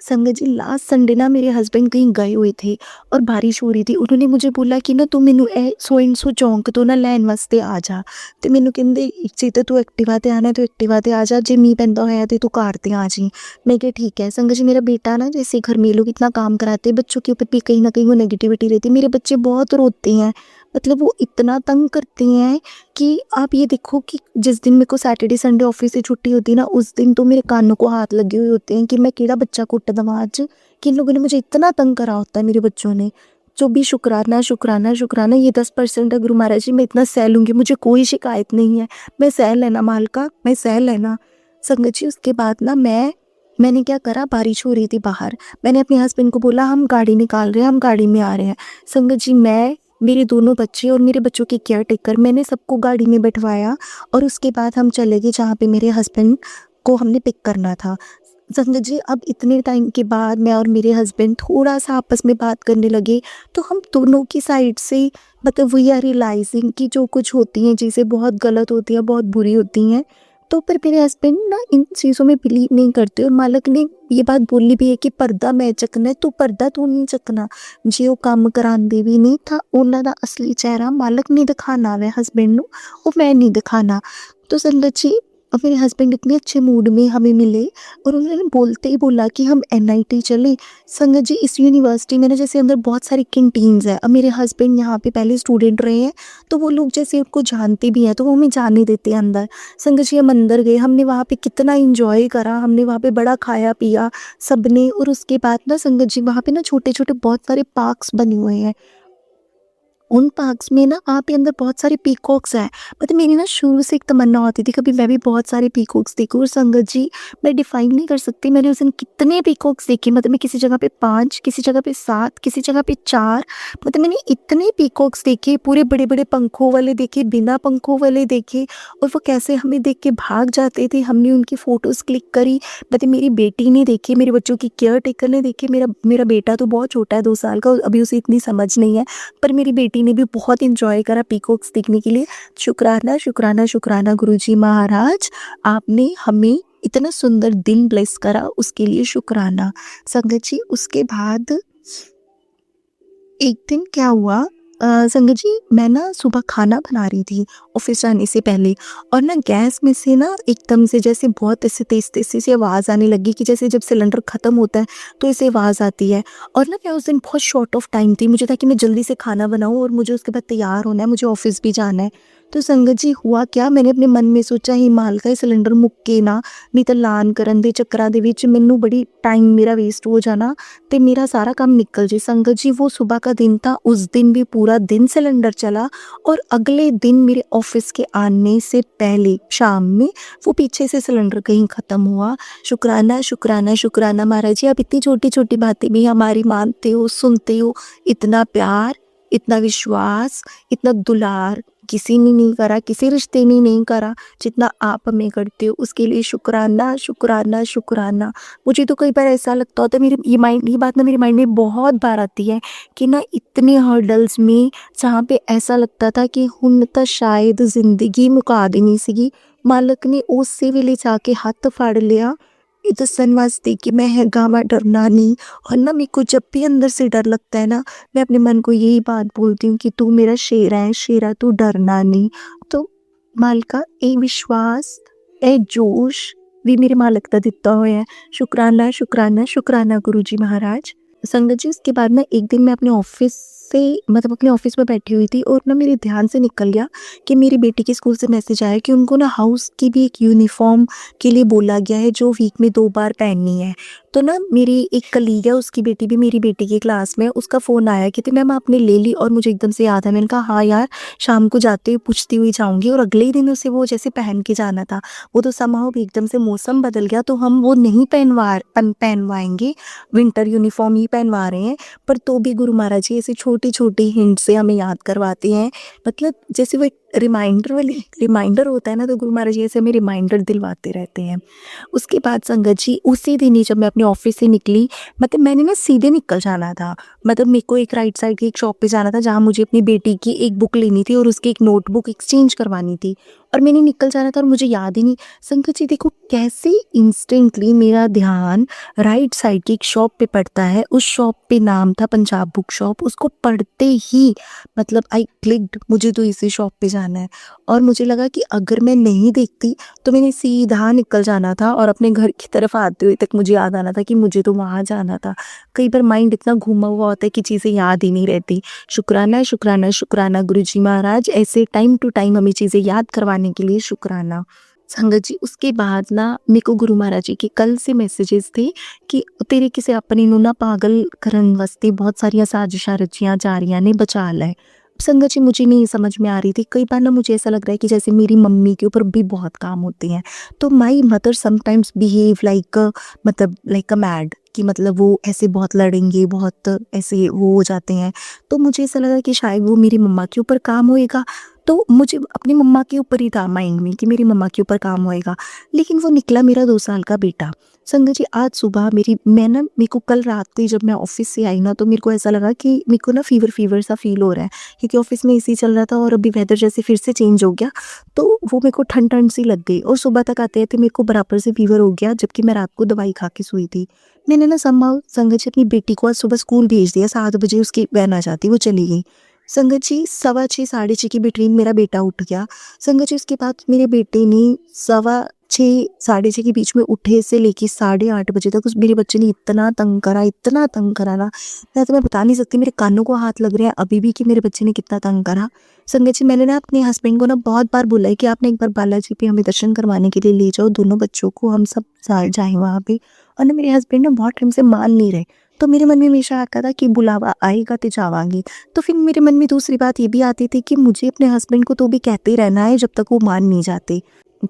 संगत जी लास्ट संडे ना मेरे हस्बैंड कहीं गए हुए थे और बारिश हो रही थी। उन्होंने मुझे बोला कि ना तू मैनू सो एंड सो चौंक तो ना लैन वास्ते आ जा। तो मैनू कहते जे तो तू एक्टिवा ते आना तो एक्टिवा ते आ जा, जे मीह पैंदा होया तो तू कार ते आ जी। मैं क्या ठीक है। संगत जी मेरा बेटा ना जैसे घर में लोग इतना काम कराते हैं, बच्चों के ऊपर भी कहीं ना कहीं वो नेगेटिविटी रहती है। मेरे बच्चे बहुत रोते हैं, मतलब वो इतना तंग करते हैं कि आप ये देखो कि जिस दिन मेरे को सैटरडे संडे ऑफिस से छुट्टी होती है ना, उस दिन तो मेरे कानों को हाथ लगे हुए होते हैं कि मैं केड़ा बच्चा कुट दवां आज, कि इन लोगों ने मुझे इतना तंग करा होता है मेरे बच्चों ने। जो भी शुक्राना शुक्राना शुक्राना, ये 10% है गुरु महाराज जी, मैं इतना सह लूँगी, मुझे कोई शिकायत नहीं है, मैं सह लेना मालका, मैं सह लेना। संगत जी उसके बाद ना मैंने क्या करा, बारिश हो रही थी बाहर, मैंने अपने हस्बैंड को बोला हम गाड़ी निकाल रहे हैं, हम गाड़ी में आ रहे हैं। संगत जी मैं, मेरे दोनों बच्चे और मेरे बच्चों के केयर टेकर, मैंने सबको गाड़ी में बैठवाया और उसके बाद हम चले गए जहाँ पे मेरे हस्बैंड को हमने पिक करना था। संगत जी अब इतने टाइम के बाद मैं और मेरे हस्बैंड थोड़ा सा आपस में बात करने लगे, तो हम दोनों की साइड से मतलब वी आर रियलाइजिंग कि जो कुछ होती हैं चीज़ें बहुत गलत होती हैं, बहुत बुरी होती हैं। तो पर मेरे हस्बैंड ना इन चीज़ों में बिलीव नहीं करते और मालक ने ये बात बोली भी है कि पर्दा मैं चकना है, तो पर्दा तू नहीं चकना। जे वो काम करांदे भी नहीं था, उन्हों का असली चेहरा मालक ने दिखाना है हस्बैंड नू, वो मैं नहीं दिखाना। तो संगत जी और मेरे हस्बैंड इतने अच्छे मूड में हमें मिले और उन्होंने बोलते ही बोला कि हम NIT चले। संगत जी इस यूनिवर्सिटी में ना जैसे अंदर बहुत सारी कैंटीन्स है, अब मेरे हस्बैंड यहाँ पे पहले स्टूडेंट रहे हैं, तो वो लोग जैसे उनको जानते भी हैं तो वो हमें जाने देते हैं अंदर। संगत जी हम अंदर गए, हमने वहाँ पे कितना इंजॉय करा, हमने वहाँ पे बड़ा खाया पिया सबने। और उसके बाद ना संगत जी वहाँ पे ना छोटे छोटे बहुत सारे पार्क्स बने हुए हैं, उन पार्क्स में ना वहाँ पे अंदर बहुत सारे पीकॉक्स हैं। मतलब मेरी ना शुरू से एक तमन्ना होती थी कभी मैं भी बहुत सारे पीकॉक्स देखूँ। और संगत जी मैं डिफाइन नहीं कर सकती मैंने उस दिन कितने पीकॉक्स देखे, मतलब मैं किसी जगह पे 5, किसी जगह पे 7, किसी जगह पे 4, मतलब मैंने इतने पीकॉक्स देखे, पूरे बड़े बड़े पंखों वाले देखे, बिना पंखों वाले देखे, और वो कैसे हमें देख के भाग जाते थे। हमने उनकी फ़ोटोज़ क्लिक करी, मतलब मेरी बेटी ने देखे, मेरे बच्चों की केयर टेकर ने देखे। मेरा बेटा तो बहुत छोटा है, 2 साल का, अभी उसे इतनी समझ नहीं है, पर मेरी बेटी ने भी बहुत इंजॉय करा पीकॉक्स देखने के लिए। शुक्राना शुक्राना शुक्राना गुरुजी महाराज, आपने हमें इतना सुंदर दिन ब्लेस करा, उसके लिए शुक्राना। संगत जी उसके बाद एक दिन क्या हुआ, संगत जी मैं ना सुबह खाना बना रही थी ऑफिस जाने से पहले, और ना गैस में से ना एकदम से जैसे बहुत ऐसे तेज तेज से आवाज़ आने लगी कि जैसे जब सिलेंडर ख़त्म होता है तो ऐसे आवाज़ आती है। और ना मैं उस दिन बहुत शॉर्ट ऑफ टाइम थी, मुझे था कि मैं जल्दी से खाना बनाऊँ और मुझे उसके बाद तैयार होना है, मुझे ऑफिस भी जाना है। तो संगत जी हुआ क्या, मैंने अपने मन में सोचा ही मालका सिलेंडर मुक्के ना, नहीं तो लान करन दे चक्करां दे विच मैनू बड़ी टाइम मेरा वेस्ट हो जाना ते मेरा सारा काम निकल जे। संगत जी वो सुबह का दिन था, उस दिन भी पूरा दिन सिलेंडर चला और अगले दिन मेरे ऑफिस के आने से पहले शाम में वो पीछे से सिलेंडर कहीं ख़त्म हुआ। शुक्राना शुक्राना शुक्राना महाराज जी, आप इतनी छोटी छोटी बातें भी हमारी मानते हो, सुनते हो। इतना प्यार, इतना विश्वास, इतना दुलार किसी ने नहीं करा, किसी रिश्ते ने नहीं करा जितना आप हमें करते हो, उसके लिए शुक्राना शुक्राना शुक्राना। मुझे तो कई बार ऐसा लगता होता है, मेरे ये बात ना मेरे माइंड में बहुत बार आती है कि ना इतने हर्डल्स में जहाँ पे ऐसा लगता था कि हुण तो शायद जिंदगी मुका देनी सीगी, मालक ने उसी वेले जाके हथ फड़ लिया ये दसन वास्ते कि मैं हैगा वा, डरना नहीं। और ना मेरे को जब भी अंदर से डर लगता है ना, मैं अपने मन को यही बात बोलती हूँ कि तू मेरा शेरा है, शेरा तू डरना नहीं। तो मालका ए विश्वास, ए जोश भी मेरे मालक का दिता होया है। शुक्राना शुक्राना शुक्राना गुरुजी महाराज। संगत जी उसके बाद ना एक दिन मैं अपने ऑफिस से मतलब अपने ऑफिस में बैठी हुई थी और ना मेरे ध्यान से निकल गया कि मेरी बेटी के स्कूल से मैसेज आया कि उनको ना हाउस की भी एक यूनिफॉर्म के लिए बोला गया है जो वीक में 2 बार पहननी है। तो ना मेरी एक कलीग है, उसकी बेटी भी मेरी बेटी की क्लास में है, उसका फ़ोन आया कि मैम आपने ले ली, और मुझे एकदम से याद है। मैंने कहा हाँ यार, शाम को जाते हुए पूछती हुई जाऊँगी। और अगले ही दिन उसे वो जैसे पहन के जाना था, वो तो समहाउ भी एकदम से मौसम बदल गया तो हम वो नहीं पहनवाएंगे, विंटर यूनिफॉर्म ही पहनवा रहे हैं। पर तो भी गुरु महाराज जी ऐसी छोटी-छोटी हिंट से हमें याद करवाते हैं। मतलब जैसे वो एक रिमाइंडर होता है ना, तो गुरु महाराज जी ऐसे हमें रिमाइंडर दिलवाते रहते हैं। उसके बाद संगत जी उसी दिन ही जब मैं अपने ऑफिस से निकली, मतलब मैंने ना सीधे निकल जाना था। मतलब मेरे को एक राइट साइड की एक शॉप पे जाना था जहाँ मुझे अपनी बेटी की एक बुक लेनी थी और उसकी एक नोटबुक एक्सचेंज करवानी थी, और मैंने निकल जाना था और मुझे याद ही नहीं। संगत जी देखो कैसे इंस्टेंटली मेरा ध्यान राइट साइड की एक शॉप पे पड़ता है। उस शॉप पे नाम था पंजाब बुक शॉप। उसको पढ़ते ही मतलब आई क्लिक्ड, मुझे तो इसी शॉप पे जाना है। और मुझे लगा कि अगर मैं नहीं देखती तो मैंने सीधा निकल जाना था और अपने घर की तरफ आते हुए तक मुझे याद आना था कि मुझे तो वहाँ जाना था। कई बार माइंड इतना घूमा हुआ होता है कि चीज़ें याद ही नहीं रहती। शुक्राना शुक्राना शुक्राना गुरुजी महाराज, ऐसे टाइम टू टाइम हमें चीज़ें याद करवाने के लिए शुक्राना। संगत जी उसके बाद ना मेरे को गुरु महाराज जी के कल से मैसेजेस थे कि तेरे किसी अपने ਨੂੰ ਨਾ पागल ਕਰਨ वास्ते बहुत सारिया साजिशां रचियां जा रही ने, बचा लै। संगत जी मुझे नहीं समझ में आ रही थी। कई बार ना मुझे ऐसा लग रहा है कि जैसे मेरी मम्मी के ऊपर भी बहुत काम होते हैं, तो my mother sometimes behave like like a mad, कि मतलब वो ऐसे बहुत लड़ेंगे, बहुत ऐसे वो हो जाते हैं। तो मुझे ऐसा लगा कि शायद वो मेरी मम्मा के ऊपर काम होएगा। तो मुझे अपनी मम्मा के ऊपर ही था माइंड में कि मेरी मम्मा के ऊपर काम होएगा, लेकिन वो निकला मेरा 2 साल का बेटा। संगत जी आज सुबह मेरे को कल रात को ही जब मैं ऑफिस से आई ना, तो मेरे को ऐसा लगा कि मेरे को ना फीवर सा फील हो रहा है, क्योंकि ऑफिस में एसी चल रहा था और अभी वेदर जैसे फिर से चेंज हो गया, तो वो मेरे को ठंड सी लग गई। और सुबह तक आते आते मेरे को बराबर से फीवर हो गया, जबकि मैं रात को दवाई खा के सोई थी। मैंने ना संभव संगत जी अपनी बेटी को आज सुबह स्कूल भेज दिया। 7 बजे उसकी वैन आ जाती, वो चली गई। संगत जी 6:15 साढ़े 6 की बिटवीन मेरा बेटा उठ गया। संगत जी उसके बाद मेरे बेटे ने 6:15 साढ़े 6 के बीच में उठे से लेके 8:30 बजे तक उस मेरे बच्चे ने इतना तंग करा ना, मैं तुम्हें बता नहीं सकती। मेरे कानों को हाथ लग रहे हैं अभी भी कि मेरे बच्चे ने कितना तंग करा। संगत जी मैंने ना अपने हस्बैंड को ना बहुत बार बोला है कि आपने एक बार बालाजी पे हमें दर्शन करवाने के लिए ले जाओ, दोनों बच्चों को, हम सब जाएं वहाँ पे। और ना मेरे हस्बैंड ना बहुत टाइम से मान नहीं रहे, तो मेरे मन में हमेशा आता था कि बुलावा आएगा तो जावांगी। तो फिर मेरे मन में दूसरी बात ये भी आती थी कि मुझे अपने हस्बैंड को तो भी कहते रहना है जब तक वो मान नहीं जाते।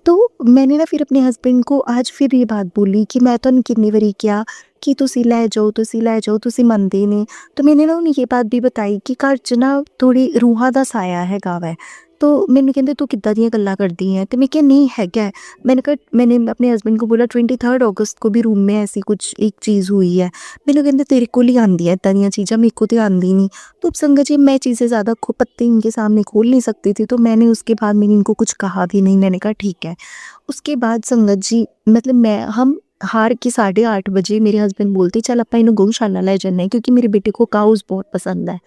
तो मैंने ना फिर अपने हस्बैंड को आज फिर ये बात बोली कि मैं तो कितनी बारी किया कि तुसी लै जाओ तुसी मनदे ने। तो मैंने ना उन्हें ये बात भी बताई कि घर च ना थोड़ी रूहां दा साया हैगा वै। तो मैंने कहते तू किद्दां दियां गल्लां करदी है, तो मैं क्या नहीं है। मैंने अपने हस्बैंड को बोला 23 अगस्त को भी रूम में ऐसी कुछ एक चीज़ हुई है। मैंने कहते तेरे को ही आंदी है इदां दियां चीज़ां, मेरे को तो आंदी नहीं। तो संगत जी मैं चीज़ें ज़्यादा पत्ते इनके सामने खोल नहीं सकती थी, तो मैंने उसके बाद मैंने इनको कुछ कहा भी नहीं। मैंने कहा ठीक है। उसके बाद संगत जी मतलब हम हार के 8:30 बजे मेरे हस्बैंड बोलते चल अपना इन्हें गौशाला ले जाना है, क्योंकि मेरे बेटे को काउस बहुत पसंद है।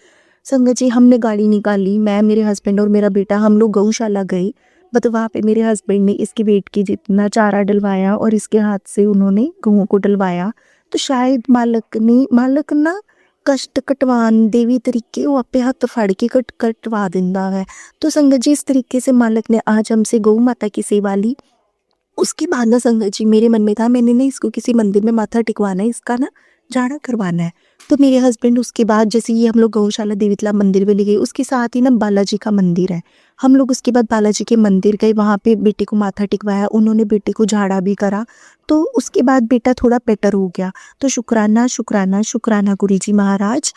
संगत जी हमने गाड़ी निकाली, मैं मेरे हस्बैंड और मेरा बेटा, हम लोग गौशाला गए। मतलब वहाँ पे मेरे हस्बैंड ने इसके वेट की जितना चारा डलवाया और इसके हाथ से उन्होंने गऊँ को डलवाया। तो शायद मालक ना कष्ट कटवान दे भी तरीके वो आपे हाथ फड़ के कटवा दिंदा है। तो संगत जी इस तरीके से मालक ने आज हमसे गौ माता की सेवा ली। उसके बाद ना संगत जी मेरे मन में था मैंने ना इसको किसी मंदिर में माथा टिकवाना है, इसका ना जाड़ा करवाना है। तो मेरे हस्बैंड उसके बाद जैसे ये हम लोग गौशाला देवीतला मंदिर में ले गए, उसके साथ ही ना बालाजी का मंदिर है। हम लोग उसके बाद बालाजी के मंदिर गए, वहाँ पे बेटे को माथा टिकवाया, उन्होंने बेटे को झाड़ा भी करा। तो उसके बाद बेटा थोड़ा बेटर हो गया। तो शुक्राना शुक्राना शुक्राना गुरुजी महाराज,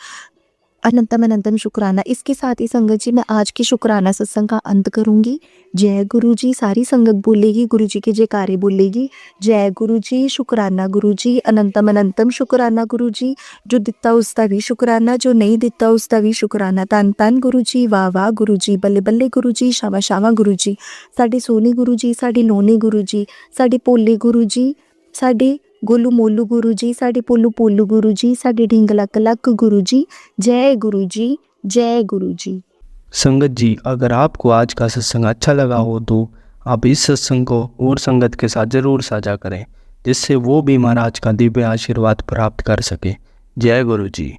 अनंतम अनंतम शुक्राना। इसके साथ ही संगत जी मैं आज के शुक्राना सत्संग का अंत करूंगी। जय गुरु जी, सारी संगत बोलेगी, गुरु जी के जयकारे बोलेगी। जय गुरु जी, शुक्राना गुरु जी, अनंतम अनंतम शुक्राना गुरु जी। जो दिता उसका भी शुक्राना, जो नहीं दिता उसका भी शुक्राना। तन तन गुरु जी, वाह वाह गुरु जी, बल्ले बल्ले गुरु जी, शावा शावा गुरु जी। साडे सोने गुरु जी, साडे लोने गुरु जी, साडे पोले गुरु जी, साडे गोलू मोलू गुरु जी, साडे पोलू पोलू गुरु जी, साडे ढिंग लक लक गुरु जी। जय गुरु जी, जय गुरु जी। संगत जी अगर आपको आज का सत्संग अच्छा लगा हो तो आप इस सत्संग को और संगत के साथ ज़रूर साझा करें, जिससे वो भी महाराज का दिव्य आशीर्वाद प्राप्त कर सके। जय गुरु जी।